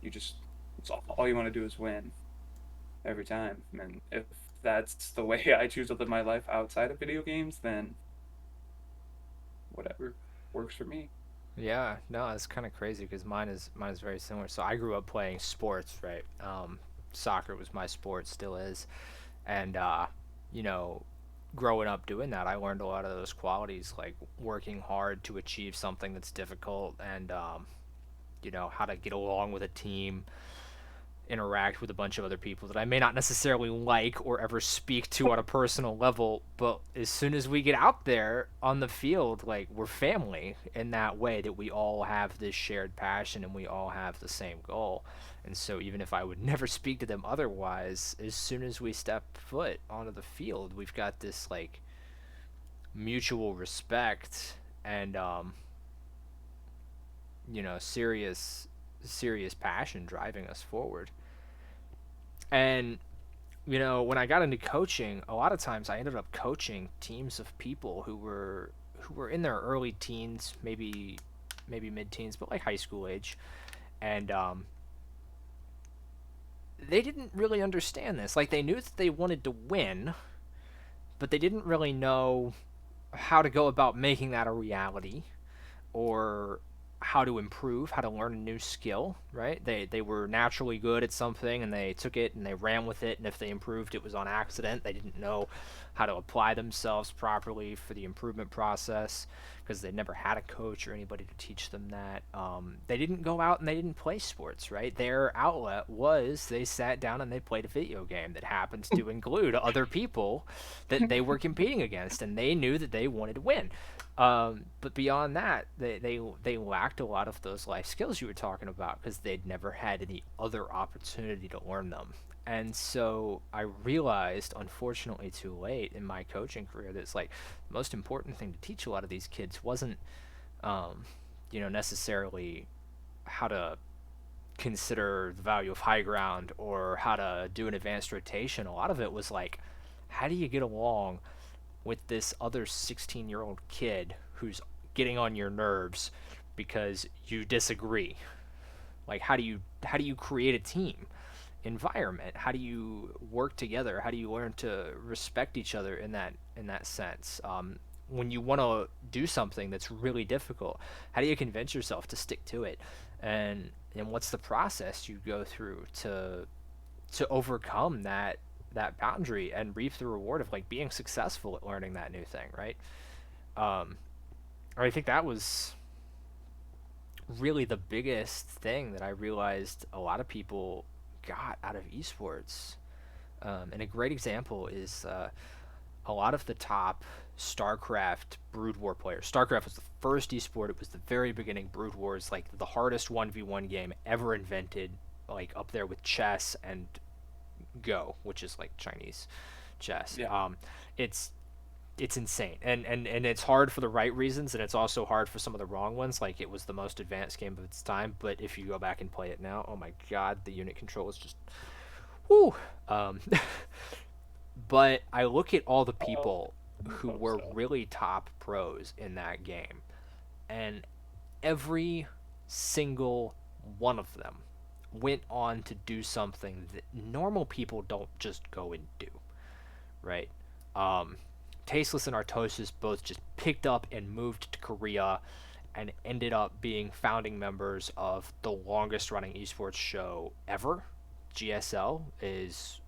You just, it's all you want to do is win every time. And if that's the way I choose to live my life outside of video games, then whatever works for me. Yeah, no, it's kind of crazy because mine is very similar. So I grew up playing sports, right? Soccer was my sport, still is, and you know, growing up doing that, I learned a lot of those qualities, like working hard to achieve something that's difficult, and how to get along with a team, interact with a bunch of other people that I may not necessarily like or ever speak to on a personal level, but as soon as we get out there on the field, like we're family in that way, that we all have this shared passion and we all have the same goal. And so even if I would never speak to them otherwise, as soon as we step foot onto the field, we've got this like mutual respect and serious passion driving us forward. And when I got into coaching, a lot of times I ended up coaching teams of people who were in their early teens, maybe mid-teens, but like high school age, and they didn't really understand this. Like they knew that they wanted to win, but they didn't really know how to go about making that a reality, or how to improve, how to learn a new skill, right? They were naturally good at something and they took it and they ran with it, and if they improved it was on accident. They didn't know how to apply themselves properly for the improvement process because they never had a coach or anybody to teach them that. They didn't go out and they didn't play sports, right? Their outlet was they sat down and they played a video game that happened to include other people that they were competing against, and they knew that they wanted to win. But beyond that, they lacked a lot of those life skills you were talking about because they'd never had any other opportunity to learn them. And so I realized, unfortunately too late in my coaching career, that it's like the most important thing to teach a lot of these kids wasn't, necessarily how to consider the value of high ground or how to do an advanced rotation. A lot of it was like, how do you get along with this other 16-year-old kid who's getting on your nerves because you disagree? Like how do you create a team environment? How do you work together? How do you learn to respect each other in that sense? When you want to do something that's really difficult, how do you convince yourself to stick to it? And what's the process you go through to overcome that boundary and reap the reward of like being successful at learning that new thing, right? um I think that was really the biggest thing that I realized a lot of people got out of esports. And a great example is a lot of the top StarCraft Brood War players. StarCraft was the first esport. It was the very beginning. Brood War is like the hardest 1v1 game ever invented, like up there with chess and Go, which is like Chinese chess. Yeah. It's insane, and it's hard for the right reasons, and it's also hard for some of the wrong ones. Like it was the most advanced game of its time, but if you go back and play it now, oh my god, the unit control is just, whoo. But I look at all the people who were really top pros in that game, and every single one of them went on to do something that normal people don't just go and do, right? Um, Tasteless and Artosis both just picked up and moved to Korea and ended up being founding members of the longest running esports show ever. GSL is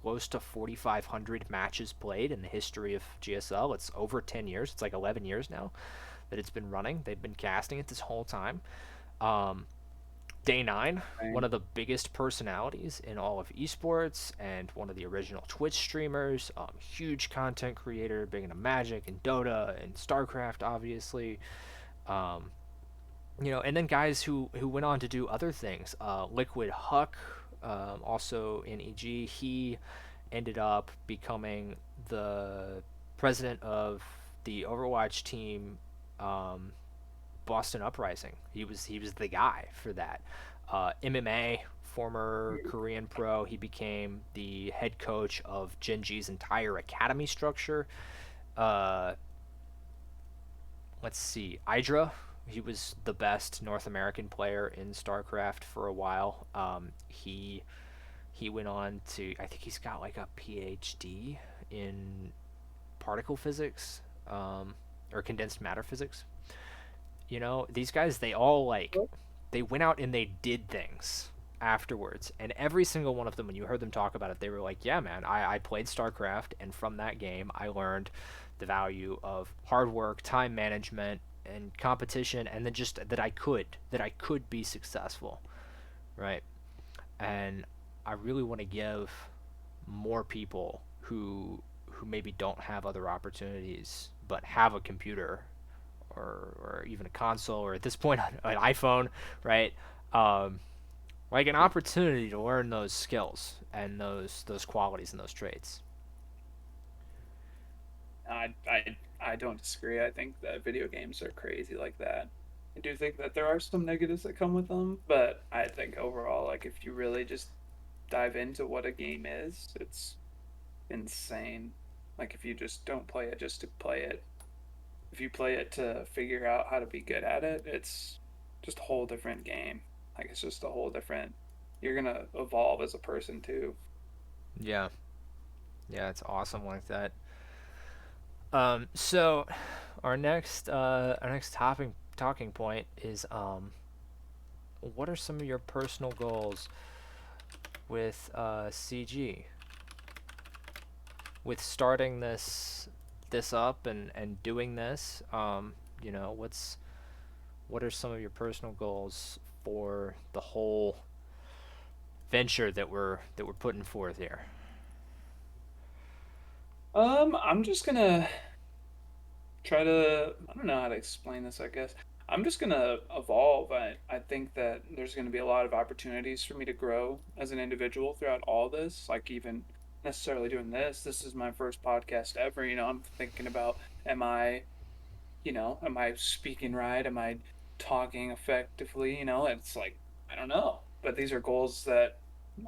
close to 4,500 matches played in the history of GSL. It's over 10 years. It's like 11 years now that it's been running. They've been casting it this whole time. Day 9, one of the biggest personalities in all of esports and one of the original Twitch streamers, huge content creator, big into Magic and Dota and StarCraft, obviously. And then guys who went on to do other things. Liquid Huck, also in EG. He ended up becoming the president of the Overwatch team, um, Boston Uprising. He was the guy for that. MMA, former Korean pro. He became the head coach of Gen G's entire academy structure. Uh, let's see, Idra. He was the best North American player in StarCraft for a while. He went on to, I think he's got like a PhD in particle physics, or condensed matter physics. You know, these guys, they all like, they went out and they did things afterwards. And every single one of them, when you heard them talk about it, they were like, yeah, man, I played StarCraft, and from that game, I learned the value of hard work, time management, and competition, and then just that I could be successful, right? And I really want to give more people who maybe don't have other opportunities but have a computer, or even a console, or at this point an iPhone, right? Um, like an opportunity to learn those skills and those qualities and those traits. I don't disagree. I think that video games are crazy like that. I do think that there are some negatives that come with them, but I think overall, like if you really just dive into what a game is, it's insane. Like if you just don't play it just to play it, if you play it to figure out how to be good at it, it's just a whole different game. Like it's just a whole different. You're gonna evolve as a person too. Yeah, yeah, it's awesome like that. So our next topic talking point is, what are some of your personal goals with CG, with starting this up and doing this? What are some of your personal goals for the whole venture that we're putting forth here? I'm just gonna try to, I don't know how to explain this, I guess. I'm just gonna evolve. I think that there's gonna be a lot of opportunities for me to grow as an individual throughout all this. Like even necessarily doing this. This is my first podcast ever. I'm thinking about, am I, am I speaking right? Am I talking effectively? It's like I don't know. But these are goals that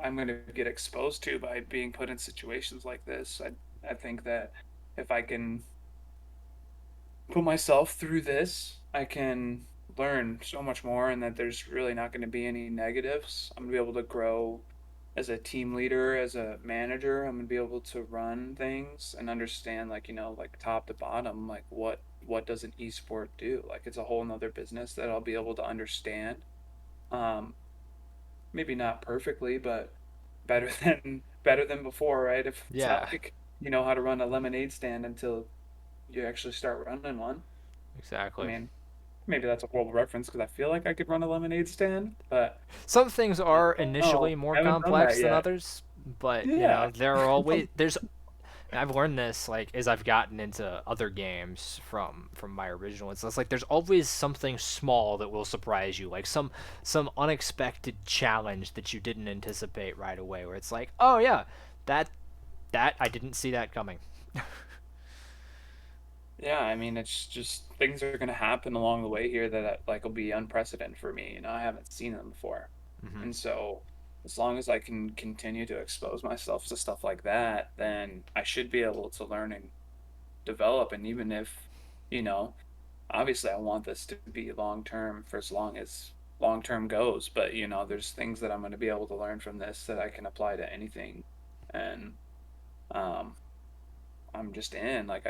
I'm gonna get exposed to by being put in situations like this. I think that if I can put myself through this, I can learn so much more, and that there's really not going to be any negatives. I'm going to be able to grow as a team leader, as a manager. I'm going to be able to run things and understand, like, like top to bottom, like what does an esport do? Like it's a whole nother business that I'll be able to understand. Um, Maybe not perfectly, but better than before, right? If it's not Yeah, like you know how to run a lemonade stand until you actually start running one. I exactly. mean, maybe that's a horrible reference because I feel like I could run a lemonade stand, but Some things I are don't know. initially more I haven't done that complex than yet. others, but Yeah. there are always there's I've learned this like as I've gotten into other games from my original ones. It's like there's always something small that will surprise you, like some unexpected challenge that you didn't anticipate right away, where it's like, oh yeah, that that I didn't see that coming. Yeah, I mean, it's just things are going to happen along the way here that like will be unprecedented for me. I haven't seen them before. Hmm. And so as long as I can continue to expose myself to stuff like that, then I should be able to learn and develop. And even if, you know, obviously I want this to be long term for as long as long term goes, but there's things that I'm going to be able to learn from this that I can apply to anything. And um I'm just in like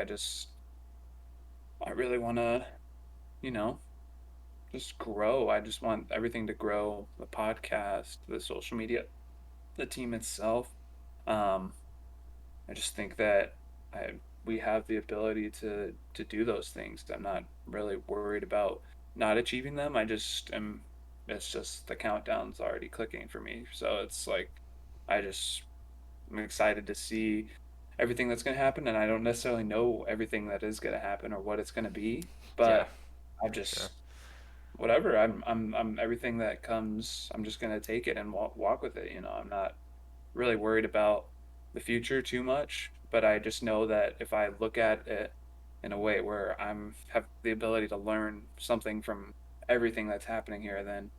I really want to, you know, just grow. I just want everything to grow, the podcast, the social media, the team itself. Um I just think that I we have the ability to do those things. I'm not really worried about not achieving them. I just am. It's just the countdown's already clicking for me. So it's like I just I'm excited to see everything that's going to happen, and I don't necessarily know everything that is going to happen or what it's going to be, Yeah, but I for sure. just whatever. I'm everything that comes. I'm just gonna take it and walk with it. I'm not really worried about the future too much, but I just know that if I look at it in a way where I'm have the ability to learn something from everything that's happening here, then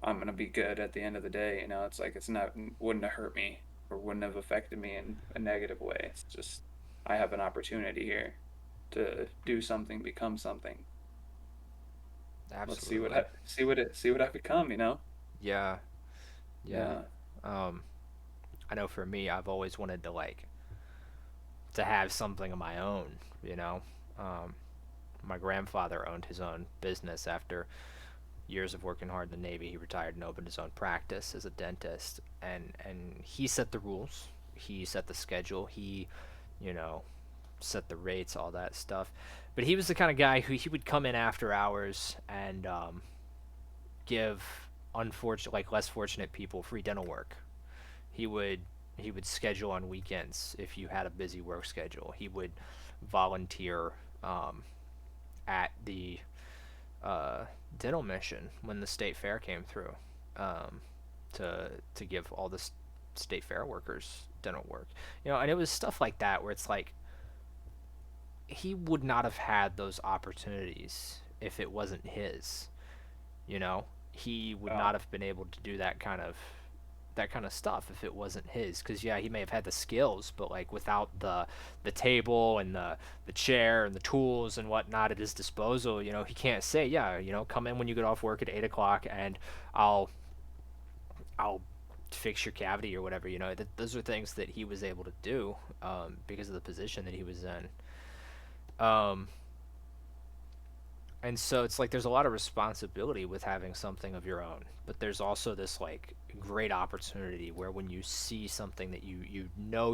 I'm gonna be good at the end of the day. It's like it's not wouldn't have hurt me or wouldn't have affected me in a negative way. It's just I have an opportunity here to do something, become something. Let's Absolutely. see what I become. Yeah. Yeah. Yeah. Um, I know for me, I've always wanted to to have something of my own. You know, um, my grandfather owned his own business after years of working hard in the Navy. He retired and opened his own practice as a dentist, and he set the rules. He set the schedule. He, you know, set the rates, all that stuff. But he was the kind of guy who he would come in after hours and give unfortunate, like less fortunate people free dental work. He would he would schedule on weekends if you had a busy work schedule. He would volunteer um, at the dental mission when the state fair came through um, to give all the state fair workers dental work. And it was stuff like that where it's like he would not have had those opportunities if it wasn't his. He would not have been able to do that kind of stuff if it wasn't his, because yeah, he may have had the skills, but like without the table and the chair and the tools and whatnot at his disposal, he can't say, yeah, come in when you get off work at 8 o'clock and I'll fix your cavity or whatever. Those are things that he was able to do because of the position that he was in. um, and so it's like there's a lot of responsibility with having something of your own, but there's also this like great opportunity where when you see something that you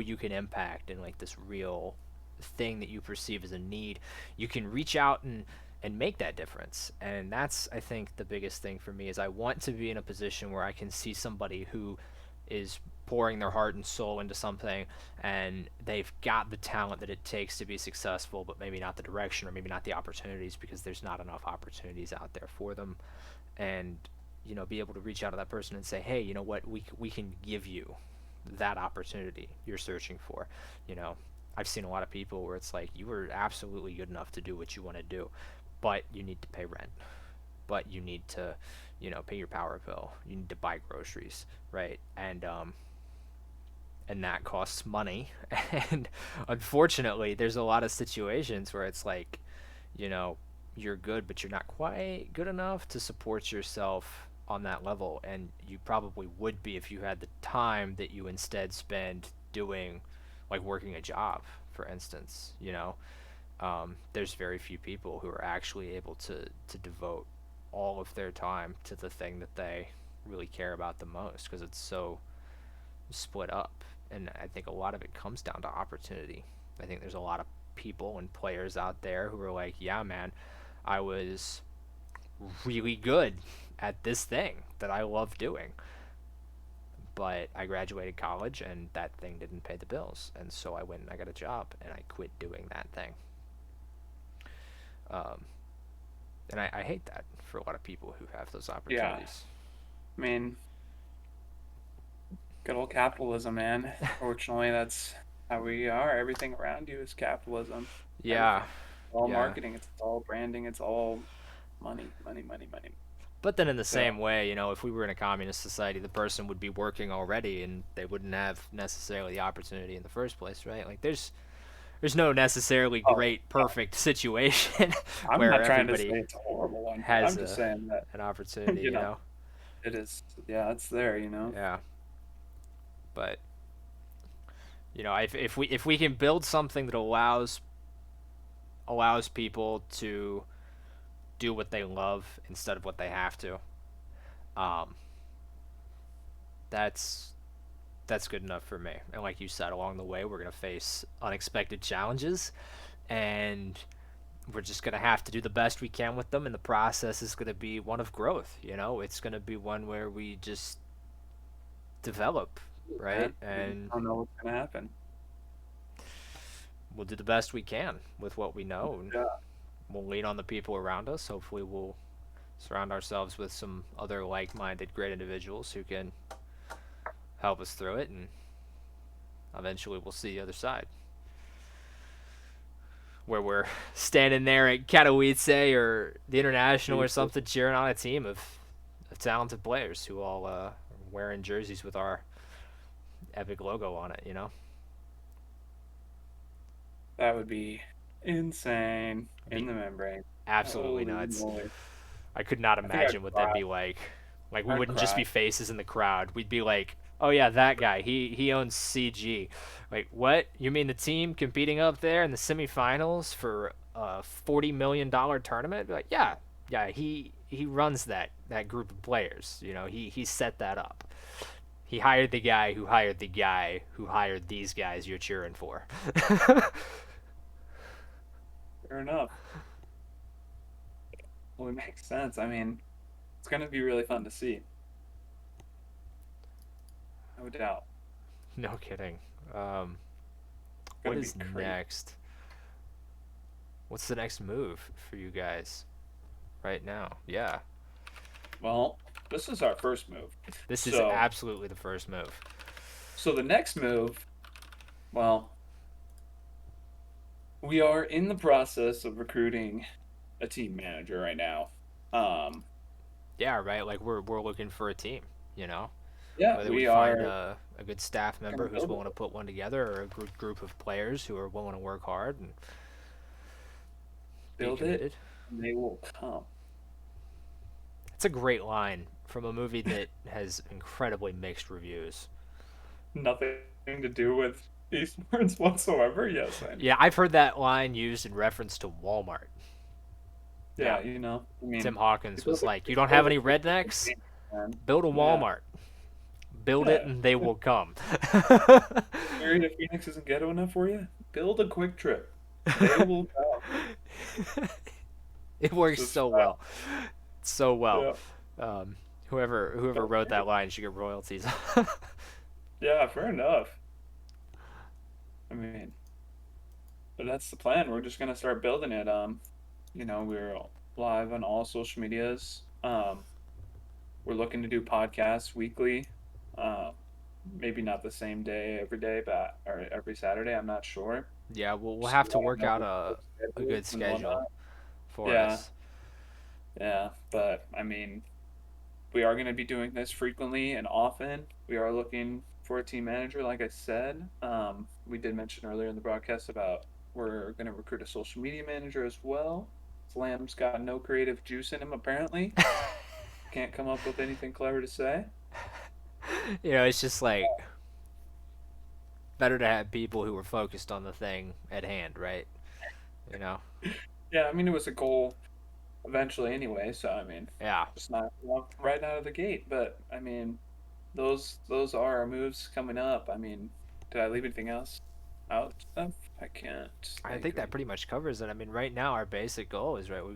you can impact, and like this real thing that you perceive as a need, you can reach out and make that difference. And that's, I think, the biggest thing for me is I want to be in a position where I can see somebody who is pouring their heart and soul into something, and they've got the talent that it takes to be successful, but maybe not the direction or maybe not the opportunities because there's not enough opportunities out there for them. And be able to reach out to that person and say, hey, you know what, we can give you that opportunity you're searching for. you know I've seen a lot of people where it's like you were absolutely good enough to do what you want to do, but you need to pay rent, but you need to pay your power bill, you need to buy groceries, right? And that costs money. And unfortunately, there's a lot of situations where it's like, you know, you're good, but you're not quite good enough to support yourself on that level. And you probably would be if you had the time that you instead spend doing, like working a job, for instance. There's very few people who are actually able to devote all of their time to the thing that they really care about the most, because it's so split up. And I think a lot of it comes down to opportunity. I think there's a lot of people and players out there who are like, yeah, man, I was really good at this thing that I love doing, but I graduated college and that thing didn't pay the bills. And so I went and I got a job and I quit doing that thing. Um, and I hate that for a lot of people who have those Yeah. opportunities. I mean, good old capitalism, man. Fortunately, that's how we are. Everything around you is capitalism. Yeah, Everything. All yeah. marketing, it's all branding, it's all money, money, money, money. But then in the So, same way, if we were in a communist society, the person would be working already and they wouldn't have necessarily the opportunity in the first place, right? Like there's no necessarily oh, great perfect situation I'm where not trying to say everybody it's a horrible one. has I'm just a saying that, an opportunity, you know, it is, yeah, it's there. Yeah. But if we can build something that allows people to do what they love instead of what they have to, um, that's that's good enough for me. And like you said, along the way, we're gonna face unexpected challenges, and we're just gonna have to do the best we can with them. And the process is gonna be one of growth. It's gonna be one where we just develop, Yeah, right? we just And don't know what's gonna happen. we'll do the best we can with what we know, and Yeah, we'll lean on the people around us. Hopefully, we'll surround ourselves with some other like-minded, great individuals who can help us through it, and eventually we'll see the other side, where we're standing there at Katowice or the International or something, cheering on a team of talented players who all are wearing jerseys with our epic logo on it. That would be insane in the membrane. Absolutely nuts. Moly. I could not imagine what that'd be like. Like, we wouldn't just be faces in the crowd. We'd be like, oh yeah, that guy. He owns CG. Like, what? You mean the team competing up there in the semifinals for a $40 million tournament? Like, yeah. He runs that group of players. He set that up. He hired the guy who hired the guy who hired these guys you're cheering for. Fair enough. Well, it makes sense. I mean, it's going to be really fun to see. No doubt. No kidding. What is next? What's the next move for you guys right now? Yeah. Well, this is our first move. This is absolutely the first move. So the next move, well, we are in the process of recruiting a team manager right now. Yeah, right. Like, we're looking for a team, Yeah, whether we find a good staff member who's willing to put one together, or a good group of players who are willing to work hard and build be committed. It, and they will come. It's a great line from a movie that has incredibly mixed reviews. Nothing to do with esports whatsoever. Yes. Yeah, I've heard that line used in reference to Walmart. Yeah, I mean, Tim Hawkins was like, "You don't have any rednecks? Build a Walmart. Build it, and they will come." Area Phoenix isn't ghetto enough for you? Build a quick trip. They will come. It works so well. So well. Yeah. Whoever wrote that line should get royalties. Yeah, fair enough. I mean, but that's the plan. We're just gonna start building it. We're live on all social medias. We're looking to do podcasts weekly. Maybe not the same day every day, or every Saturday. I'm not sure. Yeah, we'll have to work out a good schedule for us. Yeah, but I mean, we are going to be doing this frequently and often. We are looking for a team manager, like I said. We did mention earlier in the broadcast about we're going to recruit a social media manager as well. Slam's got no creative juice in him, apparently. Can't come up with anything clever to say. It's just like, better to have people who are focused on the thing at hand, right? Yeah, I mean, it was a goal eventually anyway, so I mean, yeah, just not right out of the gate. But I mean, those are our moves coming up. I mean, did I leave anything else out? I can't. I think that pretty much covers it. I mean, right now our basic goal is, right, we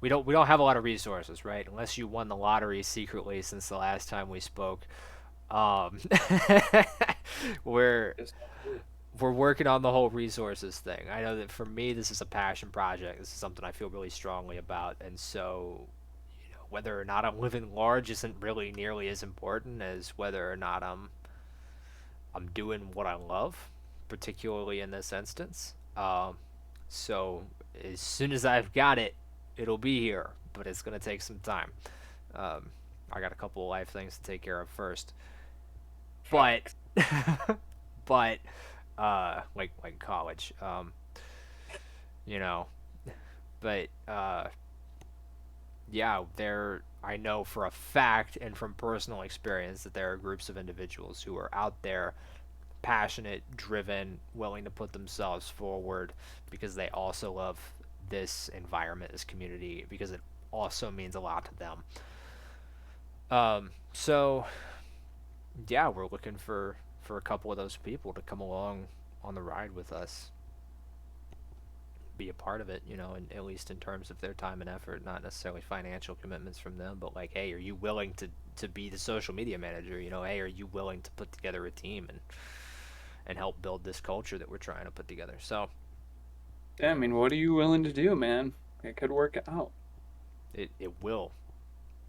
don't have a lot of resources, right? Unless you won the lottery secretly since the last time we spoke. We're working on the whole resources thing. I know that for me, this is a passion project. This is something I feel really strongly about, and so whether or not I'm living large isn't really nearly as important as whether or not I'm doing what I love, particularly in this instance. So as soon as I've got it, it'll be here, but it's gonna take some time. I got a couple of life things to take care of first, but like college, but yeah, I know for a fact and from personal experience that there are groups of individuals who are out there, passionate, driven, willing to put themselves forward because they also love this environment, this community, because it also means a lot to them. So yeah, we're looking for a couple of those people to come along on the ride with us, be a part of it, and at least in terms of their time and effort, not necessarily financial commitments from them, but like, hey, are you willing to be the social media manager? Hey, are you willing to put together a team and help build this culture that we're trying to put together? So yeah, I mean, what are you willing to do, man? It could work out. It will.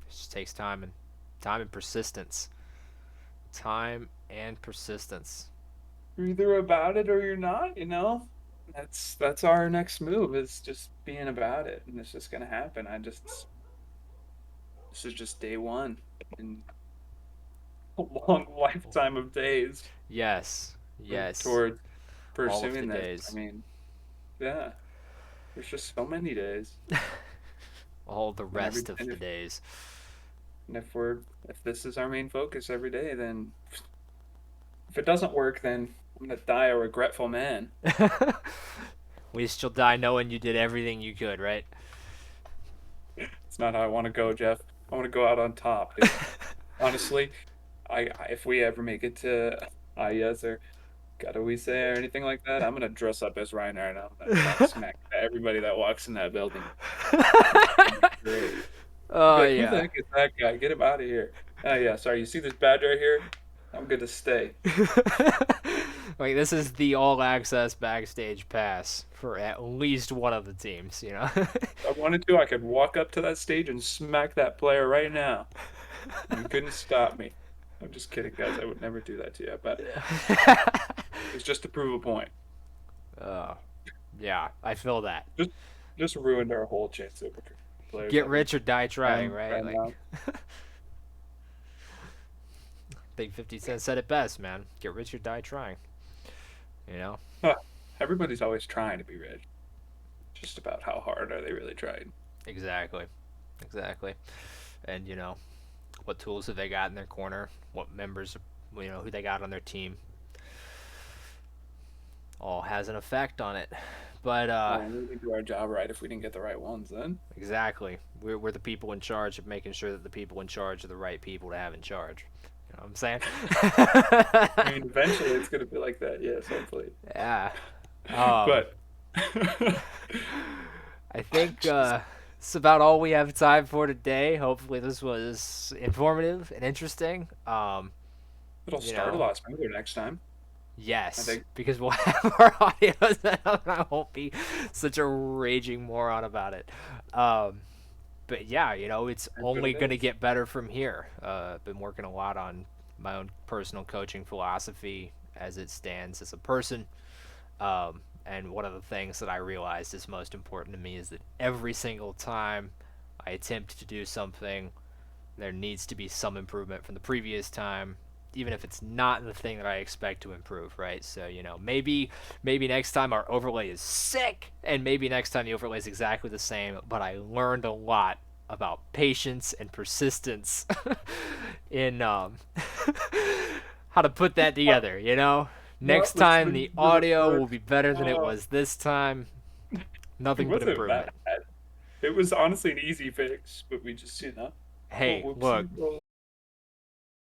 It just takes time and persistence. Time and persistence. You're either about it or you're not, you know? That's our next move is just being about it, and it's just gonna happen. This is just day one in a long lifetime of days Yes. Yes. towards All of the pursuing this. I days. mean, yeah, there's just so many days. All the And every rest of and the days. if this is our main focus every day, then if it doesn't work, then I'm gonna die a regretful man. At least you'll die knowing you did everything you could, right? It's not how I want to go, Jeff. I want to go out on top, dude. Honestly, if we ever make it to IES or Katowice or anything like that, I'm gonna dress up as Reiner and I'm gonna talk smack to everybody that walks in that building. Great. Oh, Like, who the yeah. heck is that guy? Get him out of here. Oh yeah, sorry. You see this badge right here? I'm good to stay. Like, this is the all-access backstage pass for at least one of the teams, you know? If I wanted to, I could walk up to that stage and smack that player right now. You couldn't stop me. I'm just kidding, guys. I would never do that to you, but it's just to prove a point. Yeah, I feel that. Just ruined our whole chance of players. Get rich or die trying, right? Right Like, now. Big 50 Cent said it best, man. Get rich or die trying. You know? Huh. Everybody's always trying to be rich. Just about how hard are they really trying? Exactly. Exactly. And, you know, what tools have they got in their corner? What members, you know, who they got on their team? All has an effect on it. But, We didn't do our job right if we didn't get the right ones then. exactly. We're the people in charge of making sure that the people in charge are the right people to have in charge. You know what I'm saying? I mean, eventually it's going to be like that, yes, hopefully. Yeah. But I think it's about all we have time for today. Hopefully this was informative and interesting. it'll you start a know. lot smoother next time. Yes, I think- because we'll have our audio set up and I won't be such a raging moron about it. But yeah, you know, it's what only it going to is. get better from here. Been working a lot on my own personal coaching philosophy as it stands as a person. And one of the things that I realized is most important to me is that every single time I attempt to do something, there needs to be some improvement from the previous time, even if it's not the thing that I expect to improve, right? So, you know, maybe next time our overlay is sick, and maybe next time the overlay is exactly the same, but I learned a lot about patience and persistence in how to put that together, you know? Next time the audio will be better than it was this time. Nothing but wasn't improvement. bad. It was honestly an easy fix, but we just, Hey, whoopsie look, roll.